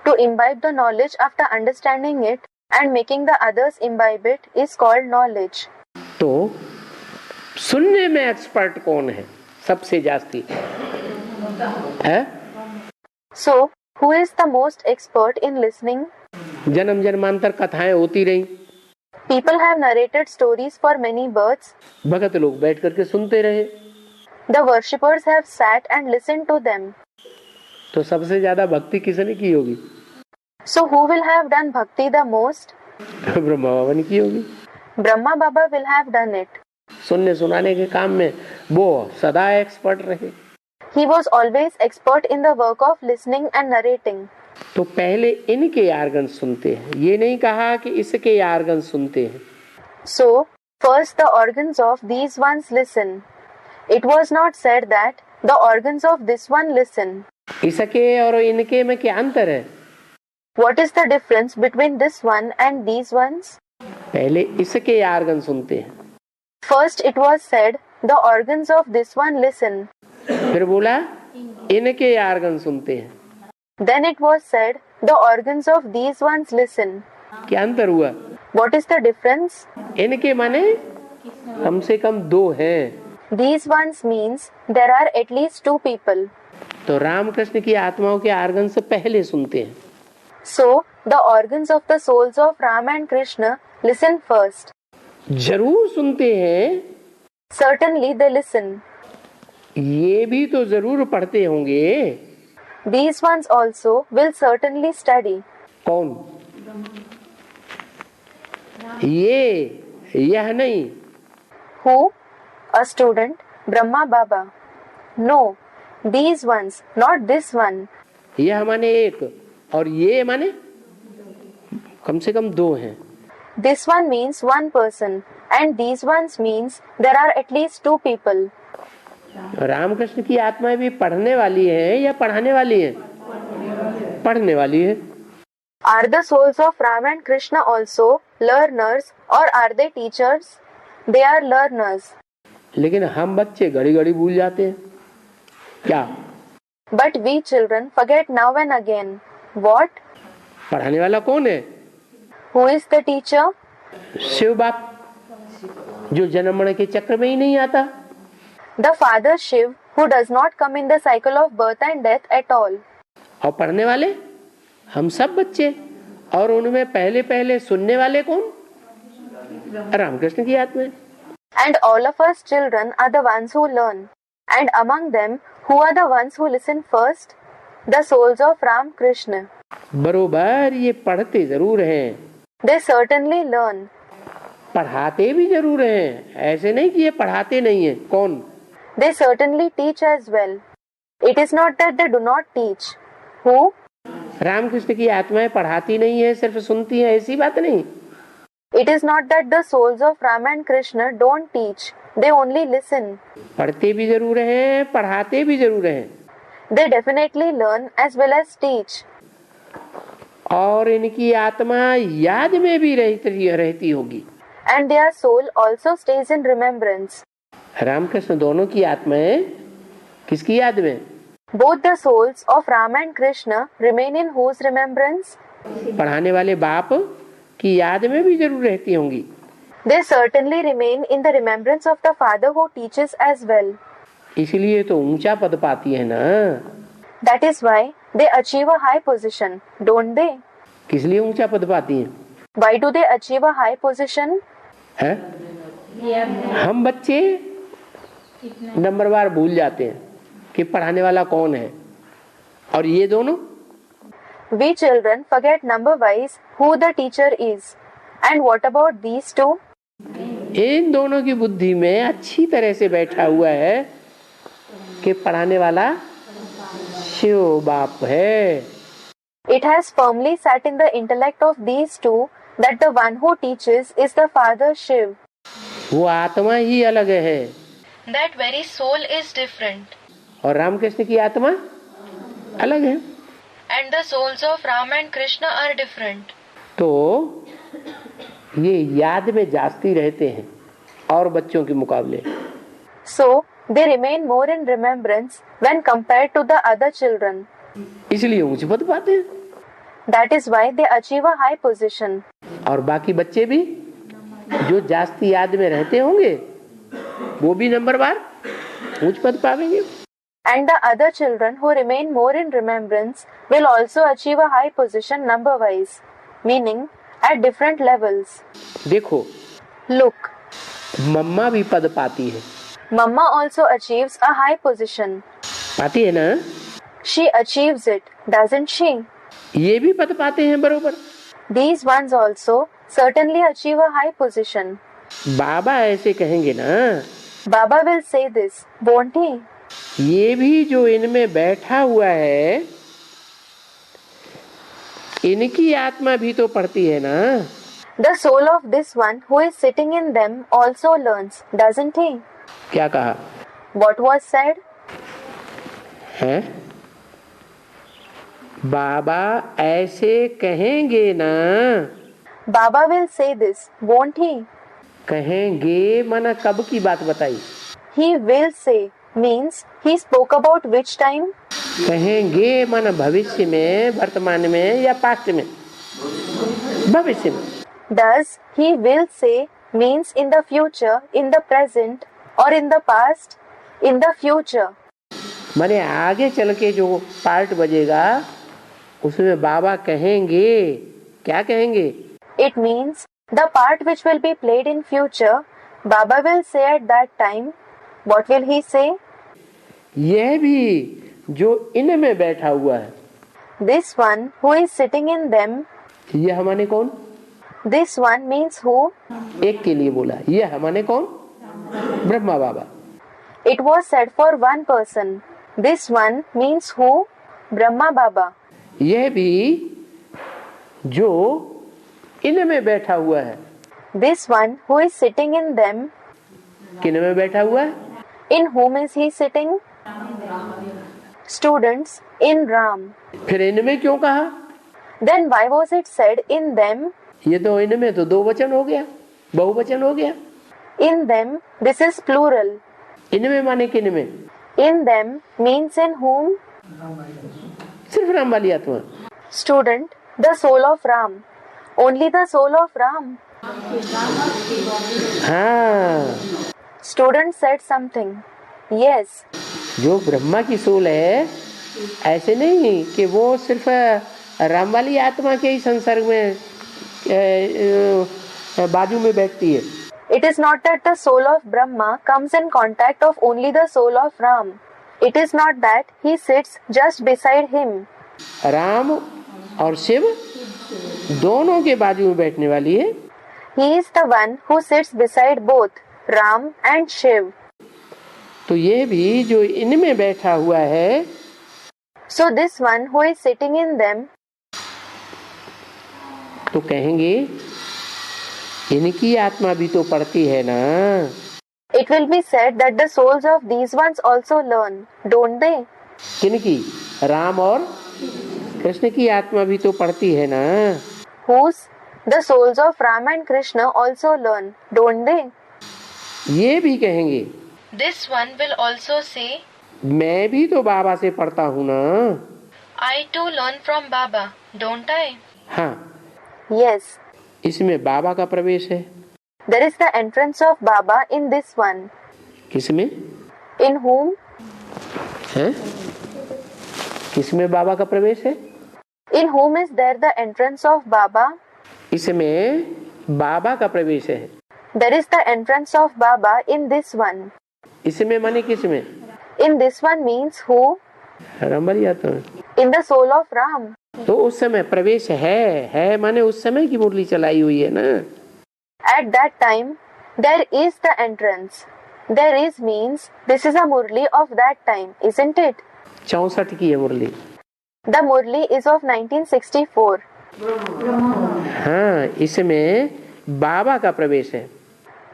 S2: to imbibe the knowledge after understanding it and making the others imbibe it is called knowledge.
S1: तो सुनने में एक्सपर्ट कौन है सबसे जास्ती है?
S2: So, who is the most expert in listening?
S1: जन्म जन्मांतर कथाएं होती रही,
S2: People have narrated stories for many births.
S1: भगत लोग बैठ करके सुनते रहे,
S2: The worshippers have sat and listened to them.
S1: तो सबसे ज्यादा भक्ति किसने की होगी?
S2: So, who will have done bhakti the most?
S1: Brahma बाबा ने की होगी.
S2: Brahma Baba will have done it.
S1: सुनने सुनाने के काम में वो सदा एक्सपर्ट रहे.
S2: He was always expert in the work of listening and narrating.
S1: तो पहले इनके आर्गन सुनते हैं, ये नहीं कहा कि इसके आर्गन सुनते हैं.
S2: So, first the organs of these ones listen. It was not said that the organs of this one listen.
S1: इसके और इनके में क्या अंतर है?
S2: What is the difference between this one and these ones?
S1: पहले इसके आर्गन सुनते हैं,
S2: First it was said, the organs of this one listen.
S1: फिर बोला इनके आर्गन सुनते हैं.
S2: Then it was said, the organs of these ones listen.
S1: क्या अंतर हुआ?
S2: What is the difference?
S1: इनके माने कम से कम दो हैं.
S2: These ones means there are at least two people.
S1: तो रामकृष्ण की आत्माओं के आर्गन से पहले सुनते हैं.
S2: So, the organs of the souls of Ram and Krishna listen first.
S1: जरूर सुनते हैं,
S2: Certainly they listen.
S1: ये भी तो जरूर पढ़ते होंगे.
S2: These ones also will certainly study.
S1: कौन? यह नहीं.
S2: Who? A student, Brahma Baba. No, these ones, not this one.
S1: यह माने एक और ये माने कम से कम दो हैं.
S2: This one means one person, and these ones means there are at least two people.
S1: Ramakrishna की आत्माएं भी पढ़ने वाली हैं या पढ़ाने वाली हैं? पढ़ने वाली है.
S2: Are the souls of Ram and Krishna also learners, or are they teachers? They are learners.
S1: लेकिन हम बच्चे घड़ी घड़ी भूल जाते हैं. क्या?
S2: But we children forget now and again. What?
S1: पढ़ाने वाला कौन है?
S2: Who is the teacher?
S1: Shiv बाप, जो जन्म मरण के चक्र में ही नहीं आता.
S2: The Father Shiv, who does not come in the cycle of birth and death at all.
S1: और पढ़ने वाले हम सब बच्चे, और उनमें पहले पहले सुनने वाले कौन? रामकृष्ण की आत्मा.
S2: And all of us children are the ones who learn. And among them, who are the ones who listen first? The souls of Ram Krishna.
S1: बरोबर ये पढ़ते जरूर हैं.
S2: They certainly learn.
S1: पढ़ाते भी जरूर हैं, ऐसे नहीं कि ये पढ़ाते नहीं है। कौन?
S2: They certainly teach as well. It is not that they do not teach. Who?
S1: Ramakrishna की आत्माएं पढ़ाती नहीं है, सिर्फ सुनती है, ऐसी बात नहीं।
S2: It is not that the souls of Ram and Krishna don't teach. They only listen.
S1: पढ़ते भी जरूर हैं, पढ़ाते भी जरूर हैं।
S2: They definitely learn as well as teach.
S1: और इनकी आत्मा याद में भी रहती होगी।
S2: And their soul also stays in remembrance.
S1: Ramakrishna दोनों की आत्माएं किसकी याद में?
S2: Both the souls of Ram and Krishna remain in whose remembrance?
S1: पढ़ाने वाले बाप की याद में भी जरूर रहती होंगी।
S2: They certainly remain in the remembrance of the father who teaches as well.
S1: इसलिए तो ऊंचा पद पाती है ना।
S2: That is why they achieve a high position, don't they?
S1: किस लिए ऊंचा पद पाती हैं?
S2: Why do they achieve a high position?
S1: है? हम बच्चे नंबरवार भूल जाते हैं कि पढ़ाने वाला कौन है, और ये दोनों?
S2: We children forget number-wise who the teacher is. And what about these two?
S1: इन दोनों की बुद्धि में अच्छी तरह से बैठा हुआ है कि पढ़ाने वाला शिव बाप है।
S2: It has firmly sat in the intellect of these two that the one who teaches is the Father Shiv.
S1: वो आत्मा ही अलग है।
S3: That very soul is different.
S1: और रामकृष्ण की आत्मा अलग है।
S3: And the souls of Ram and Krishna are different.
S1: तो ये याद में जास्ती रहते हैं और बच्चों के मुकाबले।
S2: So, they remain more in remembrance when compared to the other children.
S1: इसलिए ऊंच पद पाते हैं।
S2: That is why they achieve a high position.
S1: और बाकी बच्चे भी जो जास्ती याद में रहते होंगे वो भी नंबरवार ऊंच पद पावेंगे।
S2: And the other children who remain more in remembrance will also achieve a high position number-wise, meaning at different levels.
S1: देखो,
S2: Look,
S1: मम्मा भी पद पाती है।
S2: Mama also achieves a high position.
S1: पाती है ना?
S2: She achieves it, doesn't she?
S1: ये भी पद पाते हैं बरोबर।
S2: These ones also certainly achieve a high position.
S1: बाबा ऐसे कहेंगे ना,
S2: Baba will say this, won't he?
S1: ये भी जो इनमें बैठा हुआ है इनकी आत्मा भी तो पढ़ती है ना।
S2: The soul of this one who is sitting in them also learns, doesn't he?
S1: क्या कहा
S2: What was said?
S1: है? बाबा ऐसे कहेंगे ना।
S2: Baba will say this, won't he?
S1: कहेंगे माना कब की बात बताई?
S2: He will say means he spoke about which time?
S1: कहेंगे माना भविष्य में, वर्तमान में या पास्ट में? भविष्य में।
S2: Does he will say means in the future, in the present or in the past? In the future.
S1: माने आगे चल के जो पार्ट बजेगा उसमें बाबा कहेंगे। क्या कहेंगे?
S2: It means the part which will be played in future, Baba will say at that time. What will he say?
S1: यह भी जो इनमें बैठा हुआ है,
S2: This one who is sitting in them.
S1: यह हमारे कौन?
S2: This one means who?
S1: एक के लिए बोला, यह हमारे कौन? ब्रह्मा बाबा।
S2: It was said for one person. This one means who? Brahma Baba.
S1: यह भी जो इनमें बैठा हुआ है,
S2: This one who is sitting in them.
S1: किन में बैठा हुआ है?
S2: In whom is he sitting? Students, in Ram.
S1: फिर इनमें क्यों कहा?
S2: Then why was it said in them?
S1: ये तो इनमें तो दो वचन हो गया, बहुवचन हो गया।
S2: In them, this is plural.
S1: इनमें माने किन में?
S2: In them means in whom?
S1: सिर्फ राम वाली आत्मा।
S2: Student, the soul of Ram. Only the soul of Ram.
S1: हाँ,
S2: Student said something. Yes.
S1: जो ब्रह्मा की सोल है, ऐसे नहीं कि वो सिर्फ राम वाली आत्मा के ही संसर्ग में बाजू में बैठती है।
S2: It is not that the soul of Brahma comes in contact of only the soul of Ram. It is not that he sits just beside him.
S1: Ram और शिव दोनों के बाजू में बैठने वाली है।
S2: He is the one who sits beside both Ram and Shiv.
S1: तो ये भी जो इनमें बैठा हुआ है,
S2: So this one who is sitting in them,
S1: तो कहेंगे इनकी आत्मा भी तो पढ़ती है ना।
S2: it will be said that the souls of these ones also learn, don't they?
S1: किनकी? राम और कृष्ण की आत्मा भी तो पढ़ती है ना।
S2: Whose? The souls of Ram and Krishna also learn, don't they?
S1: ये भी कहेंगे
S3: This one will also say,
S1: मैं भी तो बाबा से पढ़ता हूँ ना।
S3: I too learn from Baba, don't I?
S1: हाँ,
S2: Yes.
S1: इसमें बाबा का प्रवेश है।
S2: There is the entrance of Baba in this one.
S1: किसमें?
S2: In whom?
S1: है? किसमें बाबा का प्रवेश है?
S2: In whom is there the entrance of Baba?
S1: इसमें बाबा का प्रवेश है।
S2: There is the entrance of Baba in this one.
S1: इसमें माने किसमें?
S2: In this one means who?
S1: रमबल या तो
S2: In the soul of Ram.
S1: तो उस समय प्रवेश है माने उस समय की मुरली चलाई हुई है ना।
S2: At that time, there is the entrance. There is means this is a Murli of that time, isn't it?
S1: 64 की है मुरली।
S2: The Murli is of 1964.
S1: हाँ, इसमें बाबा का प्रवेश है।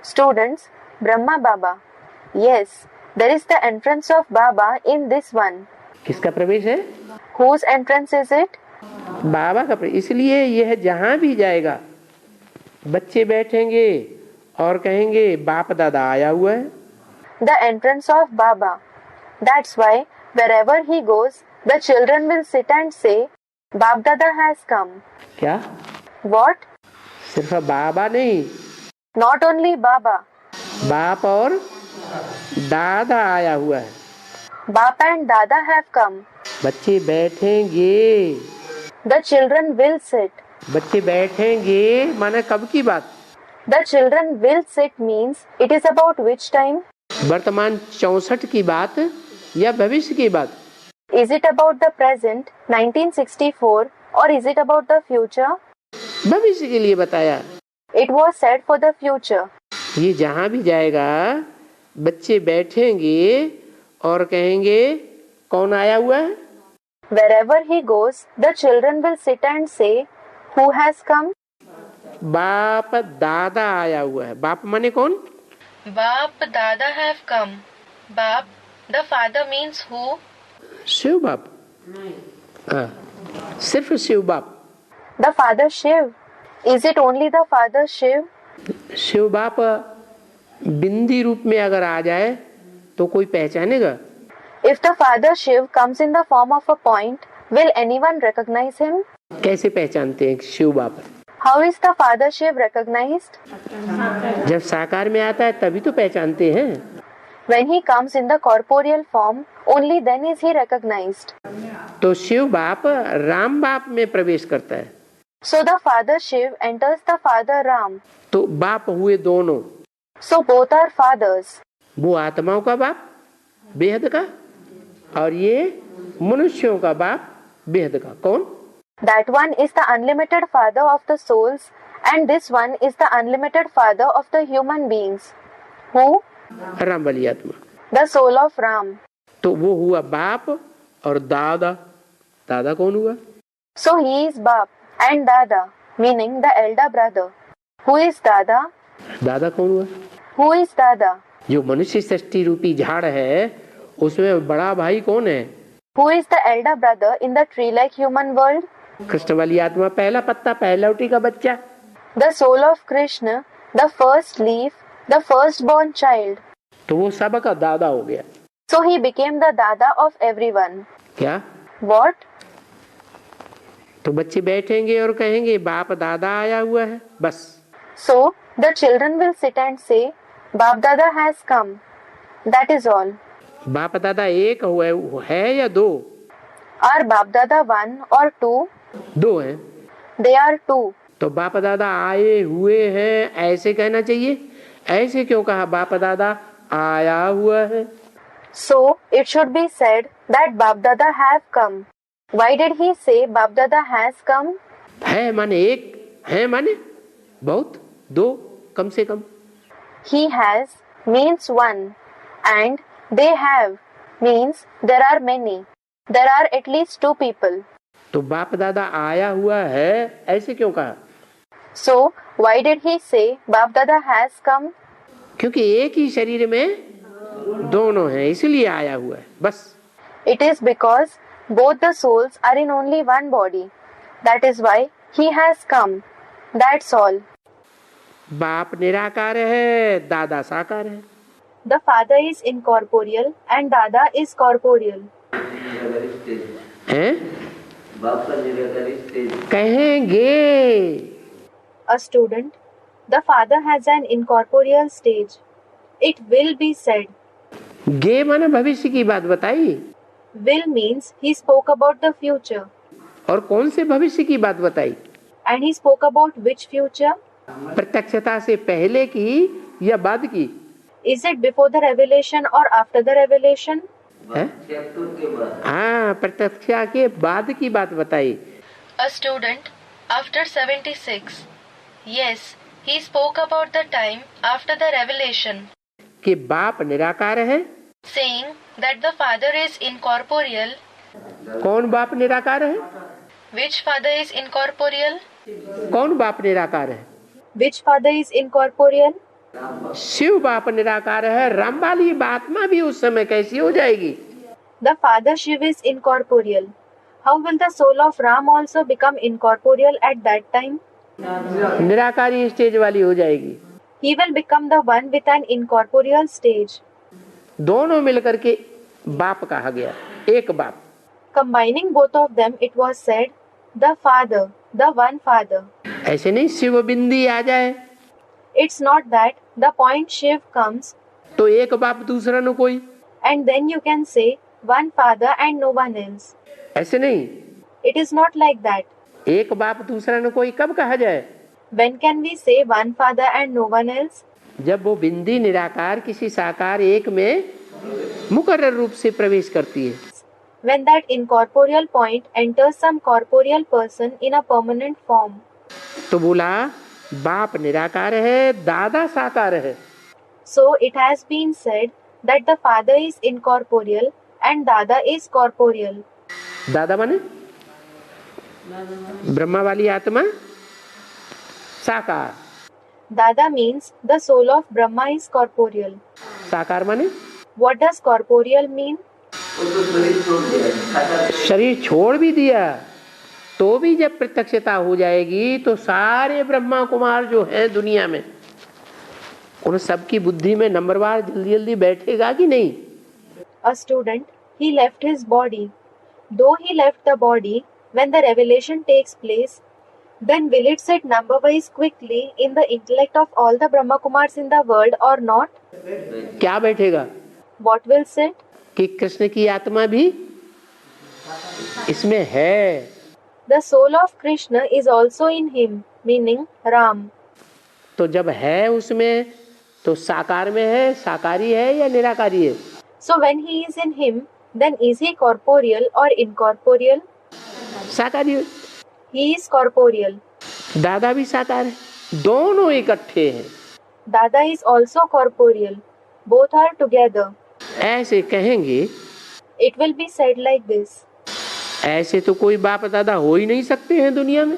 S2: Students, Brahma Baba. Yes, there is the entrance of Baba in this one.
S1: किसका प्रवेश है?
S2: Whose entrance is it?
S1: बाबा का प्रवेश। इसलिए यह जहां भी जाएगा बच्चे बैठेंगे और कहेंगे बाप दादा आया हुआ है।
S2: The entrance of Baba. That's why wherever he goes, the children will sit and say, Bab Dada has come.
S1: क्या?
S2: What?
S1: सिर्फ बाबा नहीं,
S2: Not only Baba.
S1: बाप और दादा आया हुआ है।
S2: Bap and Dada have come.
S1: बच्चे बैठेंगे।
S2: The children will sit.
S1: बच्चे बैठेंगे माने कब की बात?
S2: The children will sit means it is about which time?
S1: वर्तमान 64 की बात या भविष्य की बात?
S2: Is it about the present 1964 or is it about the future?
S1: भविष्य के लिए बताया।
S2: It was said for the future.
S1: ये जहां भी जाएगा बच्चे बैठेंगे और कहेंगे कौन आया हुआ है?
S2: Wherever he goes, the children will sit and say, who has come?
S1: बाप दादा आया हुआ है। बाप माने कौन?
S3: Bap Dada have come. Bap, the father means who?
S1: Shiv बाप। हाँ, सिर्फ शिव बाप।
S2: The father Shiv. Is it only the father Shiv?
S1: Shiv बाप बिंदी रूप में अगर आ जाए तो कोई पहचानेगा?
S2: If the father Shiv comes in the form of a point, will anyone recognize him?
S1: कैसे पहचानते हैं शिव बाप?
S2: How is the father Shiv recognized?
S1: जब साकार में आता है तभी तो पहचानते हैं।
S2: When he comes in the corporeal form, only then is he recognized.
S1: तो शिव बाप राम बाप में प्रवेश करता है।
S2: So the father Shiv enters the father Ram.
S1: तो बाप हुए दोनों।
S2: So both are fathers.
S1: वो आत्माओं का बाप बेहद का और ये मनुष्यों का बाप बेहद का। कौन?
S2: That one is the unlimited father of the souls and this one is the unlimited father of the human beings. Who?
S1: Ram वाली आत्मा।
S2: The soul of Ram.
S1: तो वो हुआ बाप और दादा। दादा कौन हुआ?
S2: So he is Bap and Dada, meaning the elder brother. Who is Dada?
S1: दादा कौन हुआ?
S2: Who is Dada?
S1: जो मनुष्य सृष्टि रूपी झाड़ है उसमें बड़ा भाई कौन है?
S2: Who is the elder brother in the tree-like human world?
S1: Krishna वाली आत्मा पहला पत्ता पहलौटी का बच्चा।
S2: The soul of Krishna, the first leaf, the firstborn child.
S1: तो वो सबका दादा हो गया।
S2: So he became the Dada of everyone.
S1: क्या?
S2: What?
S1: तो बच्चे बैठेंगे और कहेंगे बाप दादा आया हुआ है, बस।
S2: So the children will sit and say, Bap Dada has come. That is all.
S1: बाप दादा एक हुआ है या दो?
S2: Are Bap Dada one or two?
S1: दो हैं।
S2: They are two.
S1: तो बाप दादा आए हुए हैं ऐसे कहना चाहिए। ऐसे क्यों कहा बाप दादा आया हुआ है?
S2: So it should be said that Bap Dada have come. Why did he say Bap Dada has come?
S1: है माने एक, है माने बहुत, दो कम से कम।
S2: He has means one, and they have means there are many. There are at least two people.
S1: तो बाप दादा आया हुआ है ऐसे क्यों कहा?
S2: So, why did he say Bap Dada has come?
S1: क्योंकि एक ही शरीर में दोनों हैं, इसलिए आया हुआ है, बस।
S2: It is because both the souls are in only one body. That is why he has come. That's all.
S1: बाप निराकार है, दादा साकार है।
S2: The father is incorporeal and Dada is corporeal.
S1: हैं? कहेंगे।
S2: A student, the father has an incorporeal stage. It will be said.
S1: गे माने भविष्य की बात बताई।
S2: Will means he spoke about the future.
S1: और कौन से भविष्य की बात बताई?
S2: And he spoke about which future?
S1: प्रत्यक्षता से पहले की या बाद की?
S2: Is it before the revelation or after the revelation?
S1: है? हाँ, प्रत्यक्षा के बाद की बात बताई।
S3: A student, after 76. Yes, he spoke about the time after the revelation,
S1: कि बाप निराकार है।
S3: saying that the father is incorporeal.
S1: कौन बाप निराकार है?
S3: Which father is incorporeal?
S1: कौन बाप निराकार है?
S2: Which father is incorporeal?
S1: Shiv बाप निराकार है। राम वाली आत्मा भी उस समय कैसी हो जाएगी?
S2: The father Shiv is incorporeal. How will the soul of Ram also become incorporeal at that time?
S1: निराकारी स्टेज वाली हो जाएगी।
S2: He will become the one with an incorporeal stage.
S1: दोनों मिलकर के बाप कहा गया, एक बाप।
S2: Combining both of them, it was said, the father, the one father.
S1: ऐसे नहीं शिव बिंदी आ जाए
S2: It's not that the point Shiv comes
S1: तो एक बाप दूसरा न कोई,
S2: and then you can say one father and no one else.
S1: ऐसे नहीं।
S2: It is not like that.
S1: एक बाप दूसरा न कोई कब कहा जाए?
S2: When can we say one father and no one else?
S1: जब वो बिंदी निराकार किसी साकार एक में मुकर्रर रूप से प्रवेश करती है।
S2: When that incorporeal point enters some corporeal person in a permanent form.
S1: तो बोला बाप निराकार है, दादा साकार है।
S2: So it has been said that the father is incorporeal and Dada is corporeal.
S1: दादा माने ब्रह्मा वाली आत्मा साकार।
S2: Dada means the soul of Brahma is corporeal.
S1: साकार माने
S2: What does corporeal mean?
S1: शरीर छोड़ भी दिया तो भी जब प्रत्यक्षता हो जाएगी तो सारे ब्रह्मा कुमार जो है दुनिया में उन सबकी बुद्धि में नंबरवार जल्दी जल्दी बैठेगा कि नहीं?
S2: A student, he left his body. Though he left the body, when the revelation takes place, then will it sit number-wise quickly in the intellect of all the Brahma Kumars in the world or not?
S1: क्या बैठेगा?
S2: What will sit?
S1: कि कृष्ण की आत्मा भी इसमें है।
S2: The soul of Krishna is also in him, meaning Ram.
S1: तो जब है उसमें तो साकार में है, साकारी है या निराकारी है?
S2: So when he is in him, then is he corporeal or incorporeal?
S1: साकारी है।
S2: He is corporeal.
S1: दादा भी साकार है, दोनों इकट्ठे हैं।
S2: Dada is also corporeal. Both are together.
S1: ऐसे कहेंगे।
S2: It will be said like this.
S1: ऐसे तो कोई बाप दादा हो ही नहीं सकते हैं दुनिया में।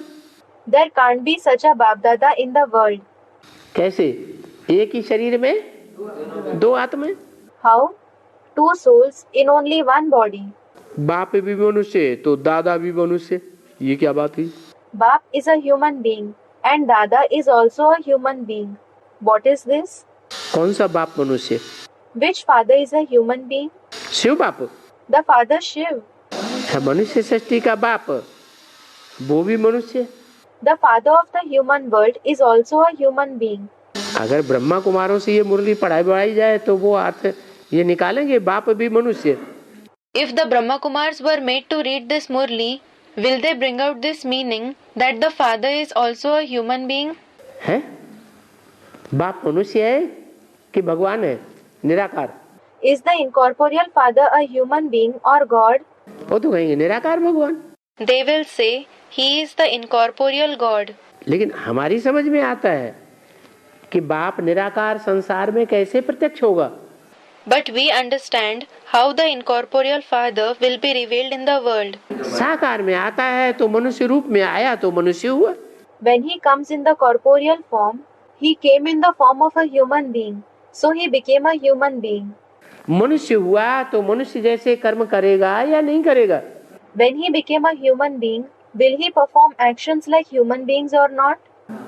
S2: There can't be such a Bap Dada in the world.
S1: कैसे? एक ही शरीर में दो आत्मा।
S2: How? Two souls in only one body.
S1: बाप भी मनुष्य तो दादा भी मनुष्य, ये क्या बात हुई?
S2: Bap is a human being and Dada is also a human being. What is this?
S1: कौन सा बाप मनुष्य?
S2: Which father is a human being?
S1: Shiv बाप।
S2: The father Shiv.
S1: मनुष्य सृष्टि का बाप वो भी मनुष्य।
S2: The father of the human world is also a human being.
S1: अगर ब्रह्मा कुमारों से ये मुरली पढ़ाई जाए तो वो हाथ ये निकालेंगे बाप भी मनुष्य।
S3: If the Brahma Kumars were made to read this Murli, will they bring out this meaning that the father is also a human being?
S1: है? बाप मनुष्य है कि भगवान है निराकार?
S2: Is the incorporeal father a human being or God?
S1: वो तो कहेंगे निराकार भगवान।
S3: They will say he is the incorporeal God.
S1: लेकिन हमारी समझ में आता है कि बाप निराकार संसार में कैसे प्रत्यक्ष होगा।
S3: But we understand how the incorporeal Father will be revealed in the world.
S1: साकार में आता है तो मनुष्य रूप में आया तो मनुष्य हुआ।
S2: When he comes in the corporeal form, he came in the form of a human being, so he became a human being.
S1: मनुष्य हुआ तो मनुष्य जैसे कर्म करेगा या नहीं करेगा।
S2: When he became a human being, will he perform actions like human beings or not?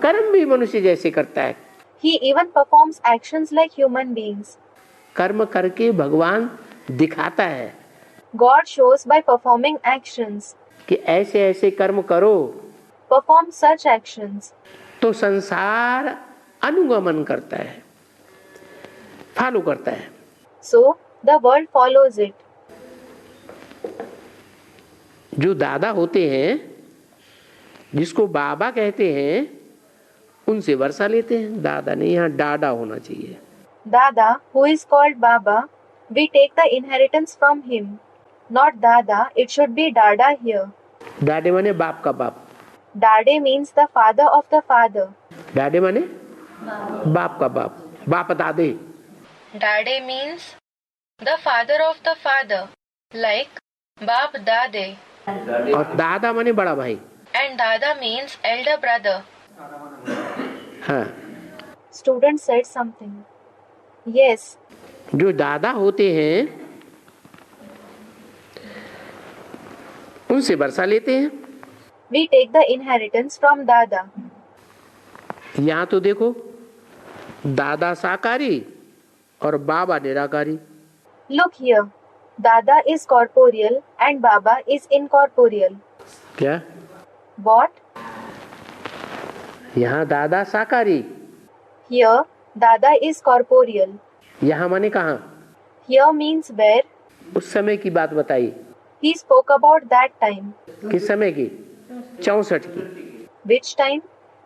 S1: कर्म भी मनुष्य जैसे करता है।
S2: He even performs actions like human beings.
S1: कर्म करके भगवान दिखाता है
S2: God shows by performing actions.
S1: कि ऐसे ऐसे कर्म करो
S2: Perform such actions.
S1: तो संसार अनुगमन करता है, फॉलो करता है।
S2: So the world follows it.
S1: जो दादा होते हैं, जिसको बाबा कहते हैं, उनसे वर्षा लेते हैं। दादा नहीं, यहाँ डाडा होना चाहिए।
S2: Dada, who is called Baba, we take the inheritance from him. Not Dada, it should be Dada here.
S1: Dadae माने बाप का बाप।
S2: Dade means the father of the father.
S1: Dadae माने बाप का बाप, बाप दादे।
S3: Dade means the father of the father, like Baap Dade.
S1: और दादा माने बड़ा भाई।
S3: And Dada means elder brother.
S1: हाँ,
S2: Student said something. Yes,
S1: जो दादा होते हैं उनसे वर्षा लेते हैं।
S2: we take the inheritance from Dada.
S1: यहाँ तो देखो, दादा साकारी और बाबा निराकारी।
S2: Look here. Dada is corporeal and Baba is incorporeal.
S1: क्या?
S2: What?
S1: यहाँ दादा साकारी,
S2: Here, Dada is corporeal.
S1: यहाँ माने कहाँ?
S2: Here means where?
S1: उस समय की बात बताई।
S2: He spoke about that time.
S1: किस समय की? 64 की।
S2: Which time?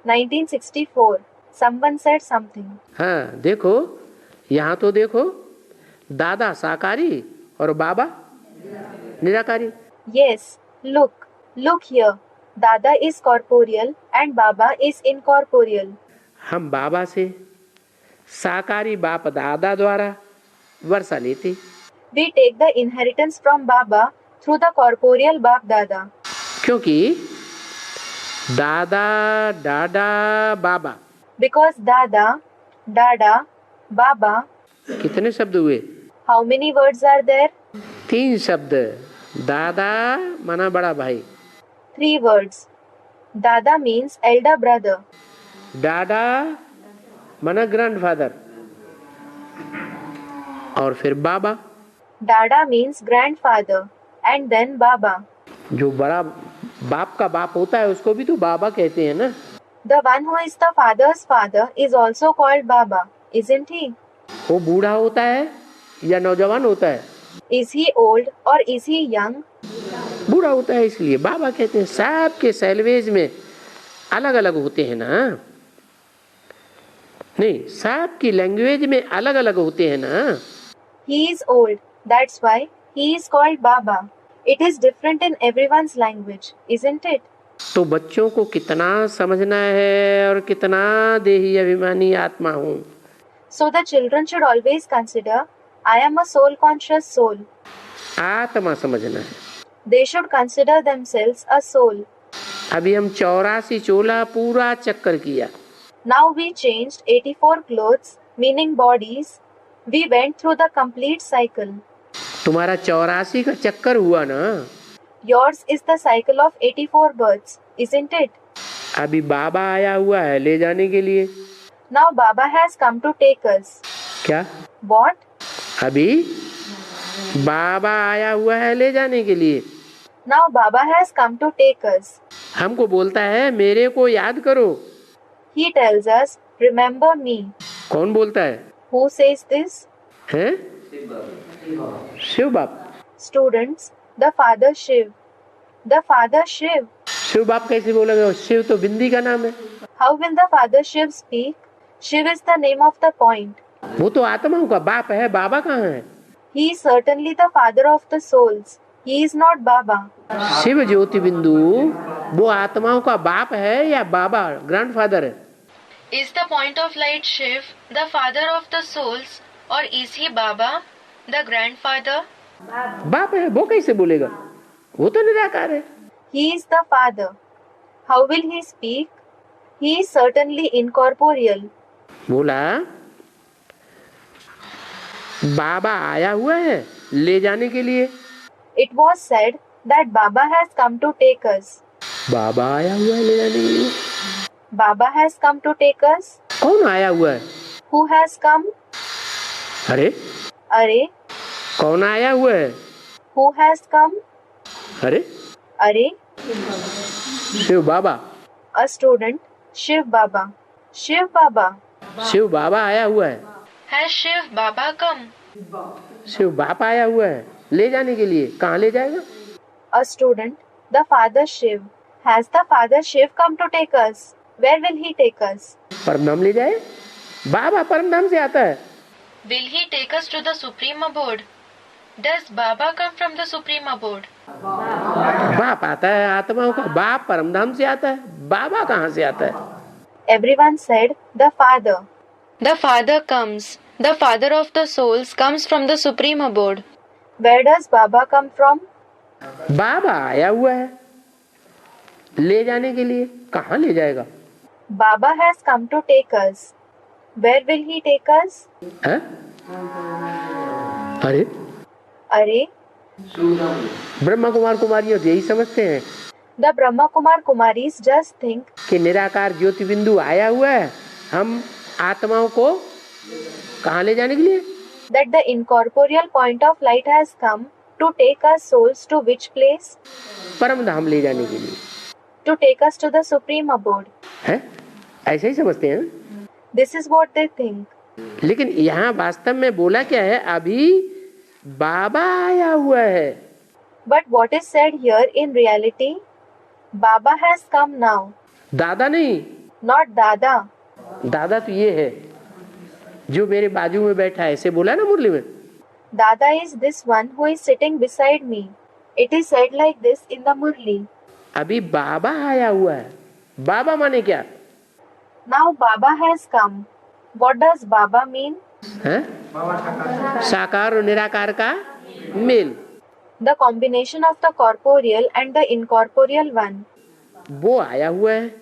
S2: 1964. Someone said something.
S1: हाँ, देखो, यहाँ तो देखो, दादा साकारी और बाबा निराकारी।
S2: Yes, look. Look here. Dada is corporeal and Baba is incorporeal.
S1: हम बाबा से साकारी बाप दादा द्वारा वर्षा लेते।
S2: We take the inheritance from Baba through the corporeal Bap Dada.
S1: क्योंकि दादा दादा बाबा
S2: Because Dada, Dada, Baba,
S1: कितने शब्द हुए?
S2: how many words are there?
S1: 3 शब्द। दादा माना बड़ा भाई,
S2: 3 words. Dada means elder brother.
S1: दादा माना ग्रैंडफादर, और फिर बाबा।
S2: Dada means grandfather and then Baba.
S1: जो बड़ा बाप का बाप होता है उसको भी तो बाबा कहते हैं ना।
S2: The one who is the father's father is also called Baba, isn't he?
S1: वो बूढ़ा होता है या नौजवान होता है?
S2: Is he old or is he young?
S1: बूढ़ा होता है, इसलिए बाबा कहते हैं। सबके सैलवेज में अलग अलग होते हैं ना, नहीं, सबकी लैंग्वेज में अलग अलग होते हैं ना।
S2: He is old, that's why he is called Baba. It is different in everyone's language, isn't it?
S1: तो बच्चों को कितना समझना है और कितना देही अभिमानी आत्मा हूँ।
S2: So the children should always consider, I am a soul conscious soul.
S1: आत्मा समझना है।
S2: They should consider themselves a soul.
S1: अभी हम 84 चोला पूरा चक्कर किया।
S2: Now we changed 84 clothes, meaning bodies. We went through the complete cycle.
S1: तुम्हारा 84 का चक्कर हुआ ना।
S2: Yours is the cycle of 84 births, isn't it?
S1: अभी बाबा आया हुआ है ले जाने के लिए।
S2: Now Baba has come to take us.
S1: क्या?
S2: What?
S1: अभी बाबा आया हुआ है ले जाने के लिए।
S2: Now Baba has come to take us.
S1: हमको बोलता है मेरे को याद करो।
S2: He tells us, remember me.
S1: कौन बोलता है?
S2: Who says this?
S1: हैं? शिव बाप।
S2: Students, the Father Shiv. The Father Shiv.
S1: Shiv बाप कैसे बोलेगा? शिव तो बिंदी का नाम है।
S2: How will the Father Shiv speak? Shiv is the name of the point.
S1: वो तो आत्माओं का बाप है, बाबा कहाँ है?
S2: He is certainly the father of the souls. He is not Baba.
S1: Shiv ज्योति बिंदु वो आत्माओं का बाप है या बाबा ग्रैंडफादर है?
S3: Is the point of light Shiv, the father of the souls, or is he Baba, the grandfather?
S1: बाप है, वो कैसे बोलेगा? वो तो निराकार है।
S2: He is the father. How will he speak? He is certainly incorporeal.
S1: बोला बाबा आया हुआ है ले जाने के लिए।
S2: It was said that Baba has come to take us.
S1: बाबा आया हुआ है ले जाने के लिए।
S2: Baba has come to take us.
S1: कौन आया हुआ है?
S2: Who has come?
S1: अरे
S2: Are?
S1: कौन आया हुआ है?
S2: Who has come?
S1: अरे
S2: Are?
S1: Shiv Baba.
S2: A student. Shiv Baba. Shiv Baba.
S1: Shiv बाबा आया हुआ है।
S3: Has Shiv Baba come?
S1: Shiv बाप आया हुआ है ले जाने के लिए। कहाँ ले जाएगा?
S2: A student. The father Shiv. Has the father Shiv come to take us? Where will he take us?
S1: परमधाम ले जाए। बाबा परमधाम से आता है।
S3: Will he take us to the supreme abode? Does Baba come from the supreme abode?
S1: बाप आता है आत्माओं का। बाप परमधाम से आता है। बाबा कहाँ से आता है?
S2: Everyone said the father.
S3: The father comes. The father of the souls comes from the supreme abode.
S2: Where does Baba come from?
S1: बाबा आया हुआ है ले जाने के लिए। कहाँ ले जाएगा?
S2: Baba has come to take us. Where will he take us?
S1: है? अरे
S2: Are?
S1: ब्रह्मा कुमार कुमारियों यही समझते हैं
S2: The Brahma Kumar Kumaris just think
S1: कि निराकार ज्योति बिंदु आया हुआ है हम आत्माओं को कहाँ ले जाने के लिए?
S2: that the incorporeal point of light has come to take us souls to which place?
S1: परम धाम ले जाने के लिए।
S2: To take us to the supreme abode.
S1: है ऐसे ही समझते हैं।
S2: This is what they think.
S1: लेकिन यहाँ वास्तव में बोला क्या है? अभी बाबा आया हुआ है।
S2: But what is said here in reality? Baba has come now.
S1: दादा नहीं।
S2: Not Dada.
S1: दादा तो ये है जो मेरे बाजू में बैठा है। ऐसे बोला ना मुरली में।
S2: Dada is this one who is sitting beside me. It is said like this in the Murli.
S1: अभी बाबा आया हुआ है। बाबा माने क्या?
S2: Now Baba has come. What does Baba mean?
S1: है? साकार और निराकार का mail.
S2: The combination of the corporeal and the incorporeal one.
S1: वो आया हुआ है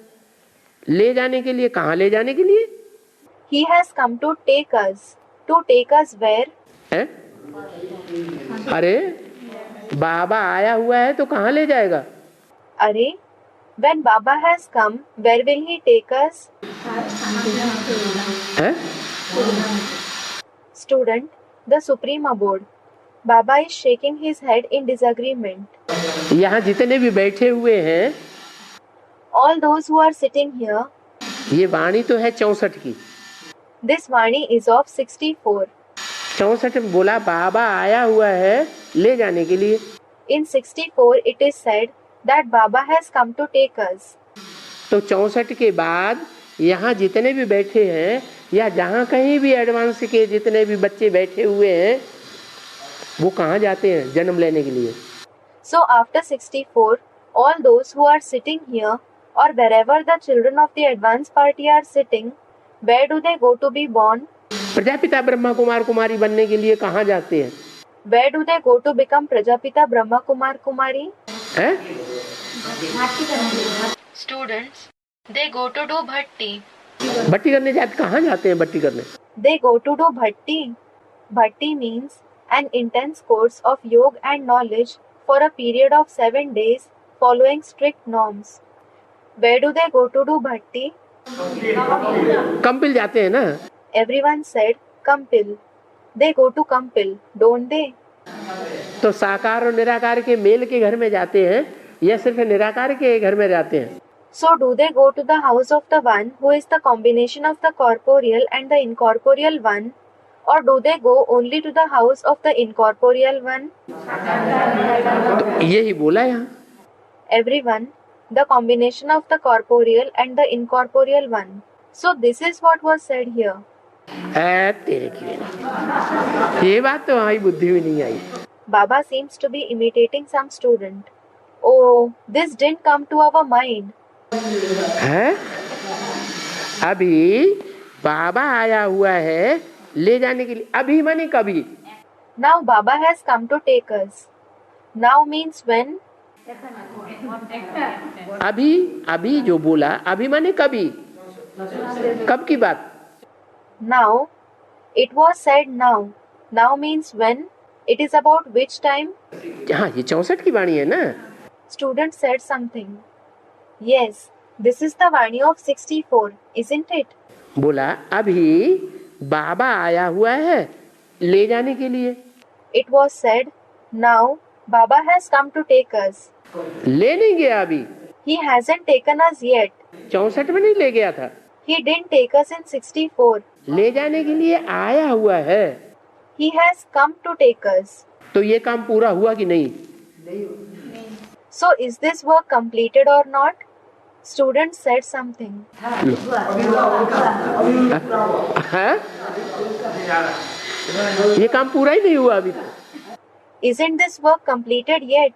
S1: ले जाने के लिए। कहाँ ले जाने के लिए?
S2: He has come to take us. To take us where?
S1: है? अरे बाबा आया हुआ है तो कहाँ ले जाएगा?
S2: Are? When Baba has come, where will he take us?
S1: है?
S2: Student, the supreme abode. Baba is shaking his head in disagreement.
S1: यहाँ जितने भी बैठे हुए हैं
S2: All those who are sitting here,
S1: ये वाणी तो है 64 की।
S2: this Vani is of 64.
S1: 64 में बोला बाबा आया हुआ है ले जाने के लिए।
S2: In 64, it is said that Baba has come to take us.
S1: तो 64 के बाद यहाँ जितने भी बैठे हैं या जहाँ कहीं भी एडवांस के जितने भी बच्चे बैठे हुए हैं वो कहाँ जाते हैं जन्म लेने के लिए?
S2: So after 64, all those who are sitting here or wherever the children of the advanced party are sitting, where do they go to be born?
S1: Prajapita Brahma Kumar कुमारी बनने के लिए कहाँ जाते हैं?
S2: Where do they go to become Prajapita Brahma Kumar Kumari?
S1: हैं?
S3: Students, they go to do bhatti.
S1: भट्टी करने जाते कहाँ जाते हैं? भट्टी करने
S2: They go to do bhatti. Bhatti means an intense course of yoga and knowledge for a period of 7 days following strict norms. Where do they go to do bhatti?
S1: Kampil जाते हैं ना।
S2: Everyone said Kampil. They go to Kampil, don't they?
S1: तो साकार और निराकार के mail के घर में जाते हैं या सिर्फ निराकार के घर में जाते हैं?
S2: So do they go to the house of the one who is the combination of the corporeal and the incorporeal one, or do they go only to the house of the incorporeal one?
S1: तो यही बोला यहाँ।
S2: Everyone, the combination of the corporeal and the incorporeal one. So this is what was said here.
S1: तेरे की ये बात तो हमारी बुद्धि में नहीं आई।
S2: Baba seems to be imitating some student. Oh, this didn't come to our mind.
S1: है अभी बाबा आया हुआ है ले जाने के लिए। अभी माने कभी।
S2: Now Baba has come to take us. Now means when.
S1: अभी अभी जो बोला अभी माने कभी, कब की बात?
S2: Now. It was said now. Now means when. It is about which time?
S1: हाँ, ये 64 की वाणी है ना।
S2: Student said something. Yes, this is the Vani of 64, isn't it?
S1: बोला अभी बाबा आया हुआ है ले जाने के लिए।
S2: It was said, now Baba has come to take us.
S1: ले नहीं गया अभी,
S2: He hasn't taken us yet.
S1: 64 में नहीं ले गया था।
S2: He didn't take us in 64.
S1: ले जाने के लिए आया हुआ है।
S2: He has come to take us.
S1: तो ये काम पूरा हुआ कि नहीं?
S2: So is this work completed or not? Student said something.
S1: हाँ? ये काम पूरा ही नहीं हुआ अभी तक।
S2: Isn't this work completed yet?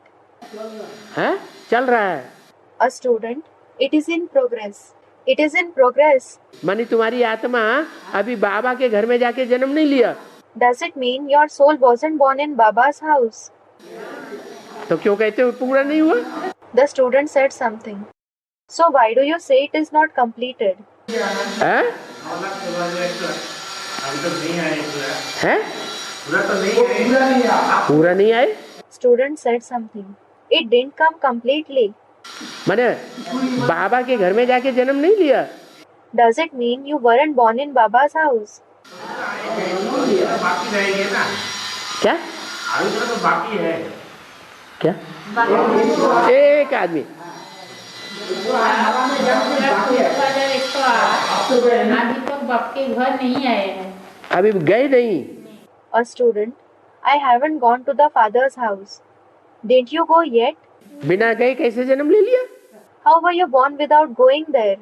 S1: हाँ? चल रहा है।
S2: A student, it is in progress. It is in progress.
S1: मानी तुम्हारी आत्मा अभी बाबा के घर में जाके जन्म नहीं लिया।
S2: Does it mean your soul wasn't born in Baba's house?
S1: तो क्यों कहते हो पूरा नहीं हुआ?
S2: The student said something. So why do you say it is not completed?
S1: हाँ? है? पूरा नहीं आए?
S2: Student said something. It didn't come completely.
S1: माने बाबा के घर में जाके जन्म नहीं लिया।
S2: Does it mean you weren't born in Baba's house?
S1: क्या?
S4: बाकी है।
S1: क्या? एक आदमी
S5: अभी तक बाप के घर नहीं आए हैं।
S1: अभी गए नहीं।
S2: A student. I haven't gone to the father's house. Didn't you go yet?
S1: बिना गए कैसे जन्म ले लिया?
S2: How were you born without going there?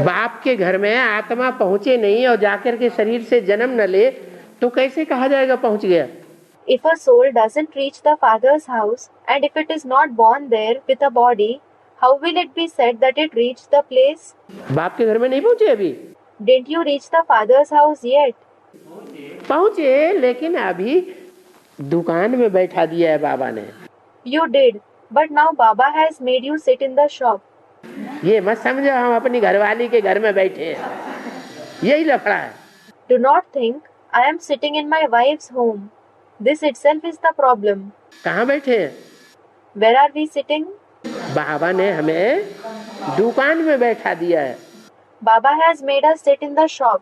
S1: बाप के घर में आत्मा पहुँचे नहीं और जाकर के शरीर से जन्म न ले तो कैसे कहा जाएगा पहुँच गया?
S2: If a soul doesn't reach the father's house and if it is not born there with a body, how will it be said that it reached the place?
S1: बाप के घर में नहीं पहुँचे अभी?
S2: Didn't you reach the father's house yet?
S1: पहुँचे लेकिन अभी दुकान में बैठा दिया है बाबा ने।
S2: You did, but now Baba has made you sit in the shop.
S1: ये मत समझो हम अपनी घरवाली के घर में बैठे हैं, यही लफड़ा है।
S2: Do not think I am sitting in my wife's home. This itself is the problem.
S1: कहाँ बैठे हैं?
S2: Where are we sitting?
S1: बाबा ने हमें दुकान में बैठा दिया है।
S2: Baba has made us sit in the shop.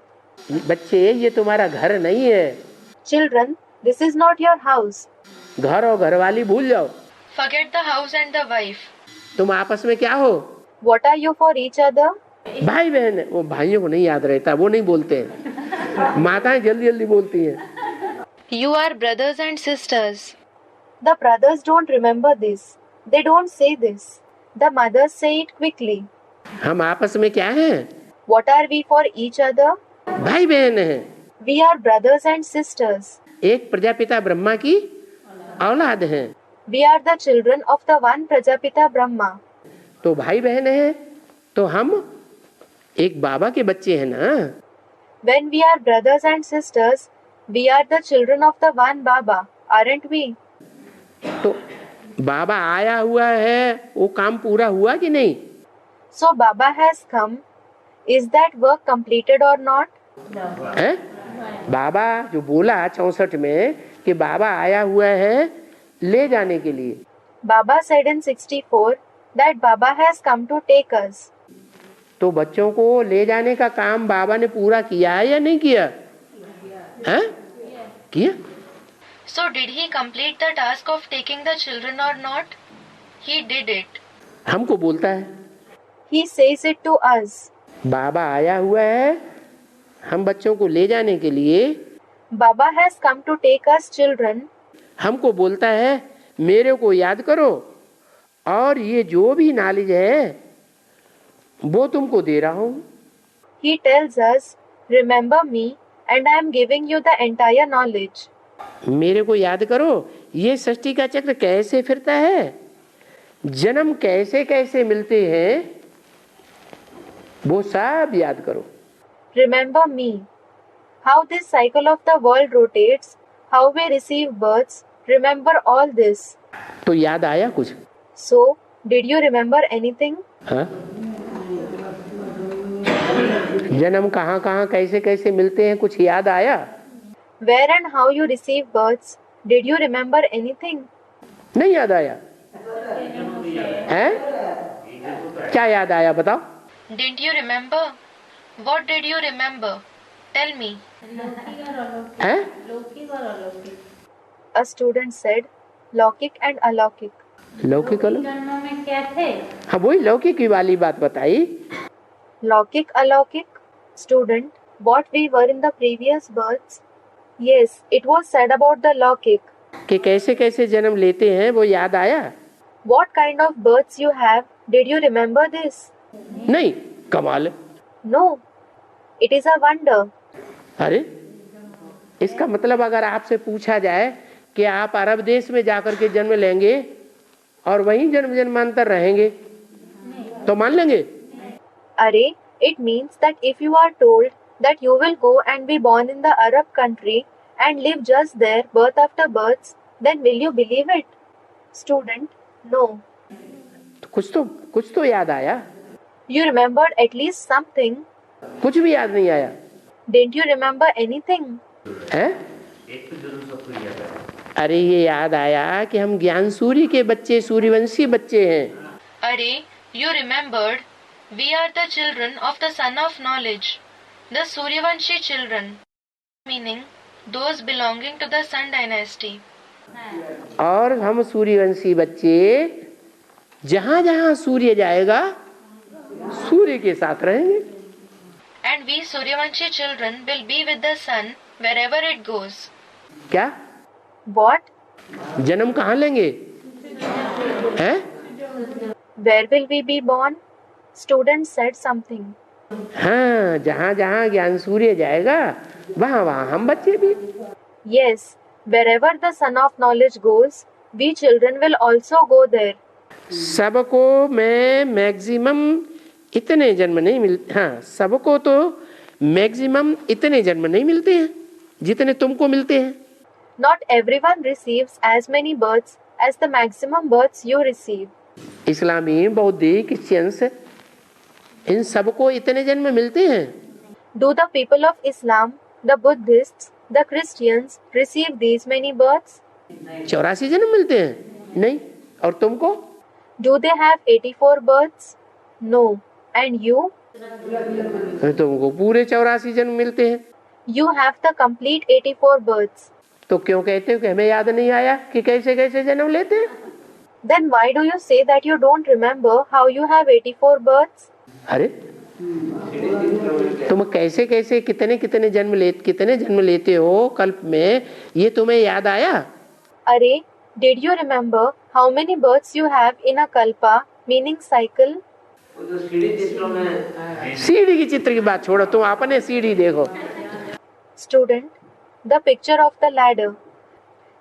S1: बच्चे ये तुम्हारा घर नहीं है।
S2: Children, this is not your house.
S1: घर और घरवाली भूल जाओ।
S3: Forget the house and the wife.
S1: तुम आपस में क्या हो?
S2: What are you for each other?
S1: भाई बहन। वो भाइयों को नहीं याद रहता, वो नहीं बोलते हैं। माताएं जल्दी जल्दी बोलती हैं।
S3: You are brothers and sisters.
S2: The brothers don't remember this. They don't say this. The mothers say it quickly.
S1: हम आपस में क्या हैं?
S2: What are we for each other?
S1: भाई बहन हैं।
S2: We are brothers and sisters.
S1: एक प्रजापिता ब्रह्मा की औलाद हैं।
S2: We are the children of the one Prajapita Brahma.
S1: तो भाई बहन हैं तो हम एक बाबा के बच्चे हैं ना।
S2: When we are brothers and sisters, we are the children of the one Baba, aren't we?
S1: तो बाबा आया हुआ है, वो काम पूरा हुआ कि नहीं?
S2: So Baba has come. Is that work completed or not?
S1: है? बाबा जो बोला 64 में कि बाबा आया हुआ है ले जाने के लिए।
S2: Baba said in 64 that Baba has come to take us.
S1: तो बच्चों को ले जाने का काम बाबा ने पूरा किया है या नहीं किया? हैं? किया?
S3: So did he complete the task of taking the children or not? He did it.
S1: हमको बोलता है।
S2: He says it to us.
S1: बाबा आया हुआ है हम बच्चों को ले जाने के लिए।
S2: Baba has come to take us children.
S1: हमको बोलता है मेरे को याद करो और ये जो भी नॉलेज है वो तुमको दे रहा हूँ।
S2: He tells us, remember me and I am giving you the entire knowledge.
S1: मेरे को याद करो ये सृष्टि का चक्र कैसे फिरता है, जन्म कैसे कैसे मिलते हैं, वो सब याद करो।
S2: Remember me. How this cycle of the world rotates, how we receive births, remember all this.
S1: तो याद आया कुछ?
S2: So, did you remember anything?
S1: हाँ? जन्म कहाँ कहाँ कैसे कैसे मिलते हैं, कुछ याद आया?
S2: Where and how you receive births, did you remember anything?
S1: नहीं याद आया हैं? क्या याद आया बताओ?
S3: Didn't you remember? What did you remember? Tell me.
S1: हैं?
S5: लौकिक और अलौकिक।
S2: A student said, लौकिक and अलौकिक.
S1: लौकिक अलौकिक?
S5: जन्मों में क्या थे?
S1: हाँ वही लौकिक की वाली बात बताई।
S2: लौकिक अलौकिक. Student, what we were in the previous births? Yes, it was said about the लौकिक.
S1: कि कैसे कैसे जन्म लेते हैं वो याद आया?
S2: What kind of births you have? Did you remember this?
S1: नहीं, कमाल।
S2: No, it is a wonder.
S1: अरे इसका मतलब अगर आपसे पूछा जाए कि आप अरब देश में जाकर के जन्म लेंगे और वहीं जन्म जन्मांतर रहेंगे तो मान लेंगे?
S2: अरे, it means that if you are told that you will go and be born in the Arab country and live just there birth after births, then will you believe it? Student, no.
S1: तो कुछ तो याद आया?
S2: You remembered at least something.
S1: कुछ भी याद नहीं आया?
S2: Didn't you remember anything?
S1: है?
S4: एक तो जरूर सब कुछ याद है।
S1: अरे ये याद आया कि हम ज्ञान सूर्य के बच्चे, सूर्यवंशी बच्चे हैं।
S3: अरे, you remembered? We are the children of the son of knowledge, the Suryavanshi children, meaning those belonging to the Sun dynasty.
S1: और हम सूर्यवंशी बच्चे जहां जहां सूर्य जाएगा सूर्य के साथ रहेंगे।
S3: And we Suryavanshi children will be with the sun wherever it goes.
S1: क्या?
S2: What?
S1: जन्म कहाँ लेंगे? हैं?
S2: Where will we be born? Student said something.
S1: हाँ, जहाँ जहाँ ज्ञान सूर्य जाएगा वहाँ वहाँ हम बच्चे भी।
S2: Yes, wherever the son of knowledge goes, we children will also go there.
S1: सबको मैं मैक्सिमम इतने जन्म नहीं मिलते। हाँ, सबको तो मैक्सिमम इतने जन्म नहीं मिलते हैं जितने तुमको मिलते हैं।
S2: Not everyone receives as many births as the maximum births you receive.
S1: इस्लामी, बौद्धी, क्रिश्चियंस इन सबको इतने जन्म मिलते हैं।
S2: Do the people of Islam, the Buddhists, the Christians receive these many births?
S1: 84 जन्म मिलते हैं? नहीं। और तुमको?
S2: Do they have 84 births? No. And you?
S1: तुमको पूरे 84 जन्म मिलते हैं।
S2: You have the complete 84 births.
S1: तो क्यों कहते हो कि हमें याद नहीं आया कि कैसे कैसे जन्म लेते हैं?
S2: Then why do you say that you don't remember how you have 84 births?
S1: अरे तुम कैसे कैसे कितने जन्म लेते हो कल्प में, ये तुम्हें याद आया?
S2: अरे, did you remember how many births you have in a kalpa, meaning cycle?
S1: सीढ़ी की चित्र की बात छोड़ो, तुम अपने सीढ़ी देखो।
S2: Student, the picture of the ladder.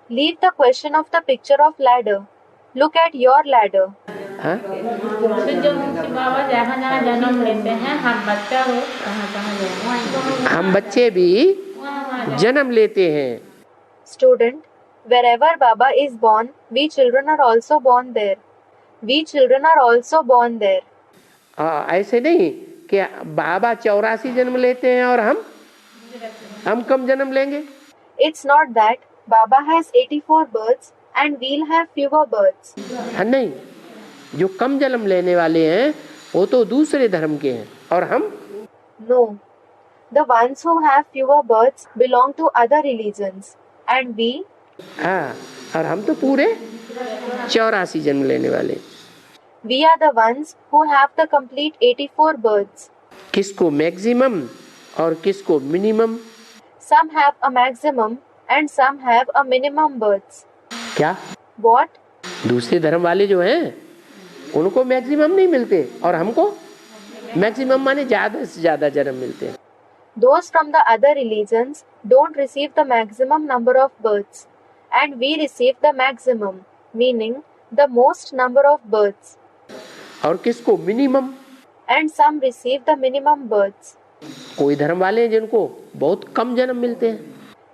S2: Leave the question of the picture of ladder. Look at your ladder.
S1: हाँ?
S5: सूर्यवंशी बाबा जहाँ जहाँ जन्म लेते हैं, हम बच्चा हो कहाँ कहाँ जन्म,
S1: हम बच्चे भी जन्म लेते हैं।
S2: Student, wherever Baba is born, we children are also born there. We children are also born there.
S1: ऐसे नहीं कि बाबा 84 जन्म लेते हैं और हम कम जन्म लेंगे।
S2: It's not that Baba has 84 births and we'll have fewer births.
S1: हाँ, नहीं, जो कम जन्म लेने वाले हैं वो तो दूसरे धर्म के हैं और हम?
S2: No, the ones who have fewer births belong to other religions. And we?
S1: हाँ, और हम तो पूरे 84 जन्म लेने वाले।
S2: We are the ones who have the complete 84 births.
S1: किसको मैक्सिमम और किसको minimum?
S2: Some have a maximum and some have a minimum births.
S1: क्या?
S2: What?
S1: दूसरे धर्म वाले जो हैं उनको मैक्सिमम नहीं मिलते और हमको मैक्सिमम माने ज्यादा से ज्यादा जन्म मिलते हैं।
S2: Those from the other religions don't receive the maximum number of births, and we receive the maximum, meaning the most number of births.
S1: और किसको minimum?
S2: and some receive the minimum births.
S1: कोई धर्म वाले हैं जिनको बहुत कम जन्म मिलते हैं,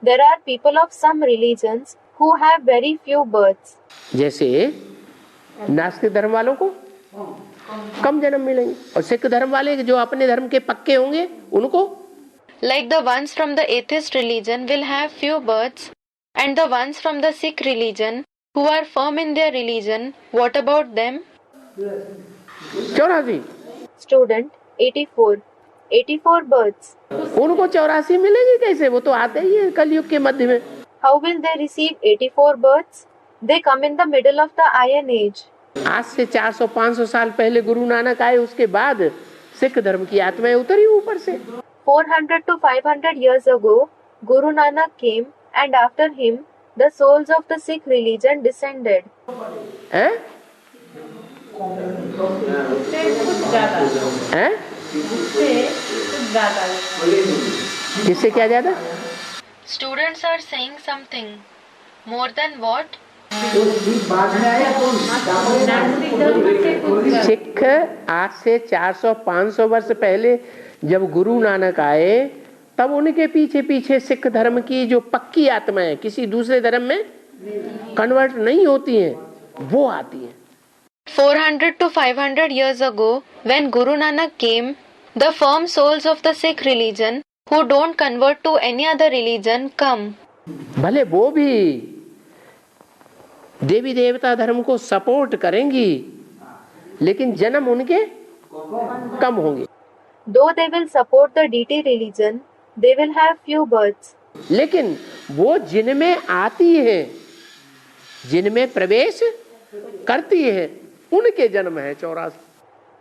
S2: There are people of some religions who have very few births.
S1: जैसे नास्तिक धर्म वालों को कम जन्म मिलेंगे, और सिख धर्म वाले जो अपने धर्म के पक्के होंगे उनको,
S3: Like the ones from the atheist religion will have few births, and the ones from the Sikh religion who are firm in their religion, what about them?
S1: 84
S2: Student 84 births.
S1: उनको 84 मिलेंगे कैसे? वो तो आते ही है कलयुग के मध्य में।
S2: How will they receive 84 births? They come in the middle of the Iron Age.
S1: आज से 400-500 साल पहले गुरु नानक आए, उसके बाद सिख धर्म की आत्माएं उतरी ऊपर से।
S2: 400 to 500 years ago, Guru Nanak came, and after him, the souls of the Sikh religion descended.
S1: हैं?
S5: उससे कुछ ज्यादा,
S1: हैं?
S5: उससे कुछ ज्यादा।
S1: इससे क्या ज्यादा?
S3: Students are saying something. More than what?
S5: नास्तिक धर्म से कुछ ज्यादा।
S1: सिख आज से 400-500 वर्ष पहले जब गुरु नानक आए, तब उनके पीछे पीछे सिख धर्म की जो पक्की आत्माएं किसी दूसरे धर्म में कन्वर्ट नहीं होती हैं, वो आती हैं।
S3: 400 to 500 years ago, when Guru Nanak came, the firm souls of the Sikh religion who don't convert to any other religion come.
S1: भले वो भी देवी देवता धर्म को सपोर्ट करेंगी, लेकिन जन्म उनके कम होंगे।
S2: Though they will support the deity religion, they will have few births.
S1: लेकिन वो जिनमें आती है, जिनमें प्रवेश करती है, उनके जन्म है 84।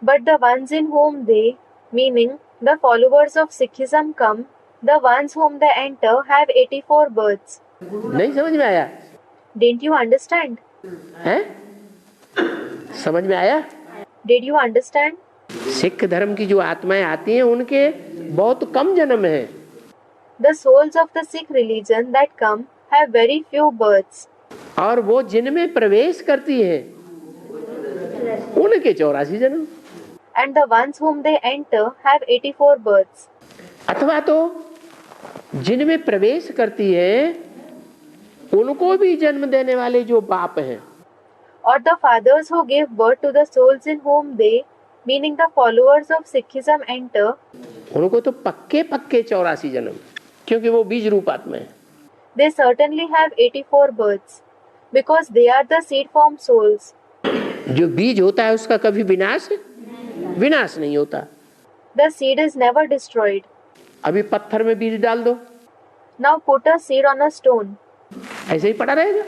S2: But the ones in whom they, meaning the followers of Sikhism come, the ones whom they enter have 84 births.
S1: नहीं समझ में आया?
S2: Didn't you understand?
S1: हैं? समझ में आया?
S2: Did you understand?
S1: सिख धर्म की जो आत्माएं आती हैं उनके बहुत कम जन्म है।
S2: The souls of the Sikh religion that come have very few births.
S1: और वो जिनमें प्रवेश करती है उनके 84 जन्म।
S2: And the ones whom they enter have 84 births.
S1: अथवा तो जिनमें प्रवेश करती है उनको भी जन्म देने वाले जो बाप हैं,
S2: Or the fathers who give birth to the souls in whom they, meaning the followers of Sikhism enter,
S1: उनको तो पक्के 84 जन्म, क्योंकि वो बीज रूप आत्मा है।
S2: they certainly have 84 births, because they are the seed form souls.
S1: जो बीज होता है उसका कभी विनाश नहीं होता।
S2: The seed is never destroyed.
S1: अभी पत्थर में बीज डाल दो,
S2: Now put a seed on a stone.
S1: ऐसे ही पड़ा रहेगा।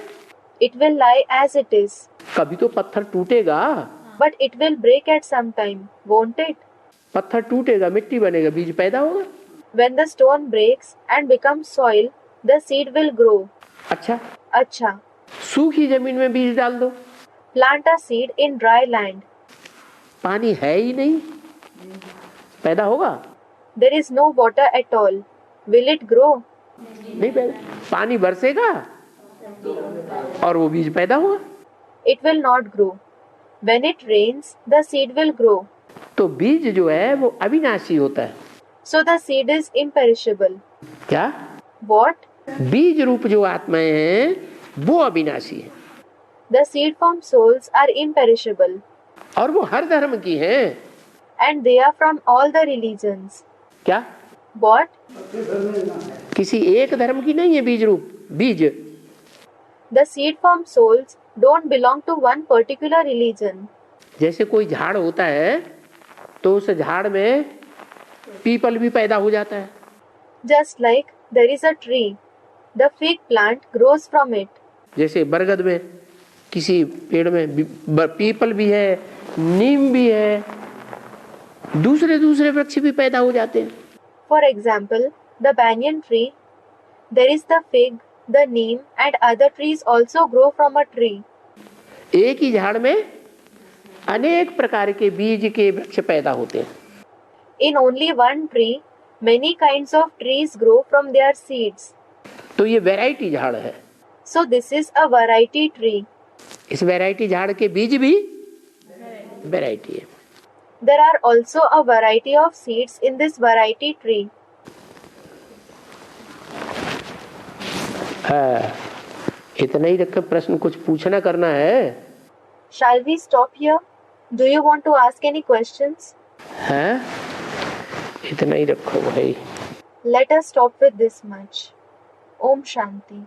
S2: It will lie as it is.
S1: कभी तो पत्थर टूटेगा,
S2: But it will break at some time, won't it?
S1: पत्थर टूटेगा, मिट्टी बनेगा, बीज पैदा होगा।
S2: When the stone breaks and becomes soil, the seed will grow.
S1: अच्छा,
S2: Acha.
S1: सूखी जमीन में बीज डाल दो,
S2: Plant a seed in dry land.
S1: पानी है ही नहीं, पैदा होगा?
S2: There is no water at all. Will it grow?
S1: नहीं पैदा। पानी बरसेगा और वो बीज पैदा होगा।
S2: It will not grow. When it rains, the seed will grow.
S1: तो बीज जो है वो अविनाशी होता है।
S2: So the seed is imperishable.
S1: क्या?
S2: What?
S1: बीज रूप जो आत्माएं हैं वो अविनाशी है,
S2: The seed form souls are imperishable.
S1: और वो हर धर्म की हैं।
S2: And they are from all the religions.
S1: क्या?
S2: What?
S1: किसी एक धर्म की नहीं है बीज रूप, बीज।
S2: The seed form souls don't belong to one particular religion.
S1: जैसे कोई झाड़ होता है तो उस झाड़ में पीपल भी पैदा हो जाता है।
S2: Just like there is a tree, the fig plant grows from it.
S1: जैसे बरगद में किसी पेड़ में पीपल भी है, नीम भी है, दूसरे दूसरे वृक्ष भी पैदा हो जाते हैं।
S2: For example, the banyan tree, there is the fig, the neem, and other trees also grow from a tree.
S1: एक ही झाड़ में अनेक प्रकार के बीज के वृक्ष पैदा होते हैं।
S2: In only one tree, many kinds of trees grow from their seeds.
S1: तो ये वैरायटी झाड़ है।
S2: So this is a variety tree.
S1: इस वैरायटी झाड़ के बीज भी वैरायटी है।
S2: There are also a variety of seeds in this variety tree.
S1: इतना ही रख के प्रश्न कुछ पूछना करना है?
S2: Shall we stop here? Do you want to ask any questions?
S1: हैं? इतना ही रखो भाई.
S2: Let us stop with this much. Om Shanti.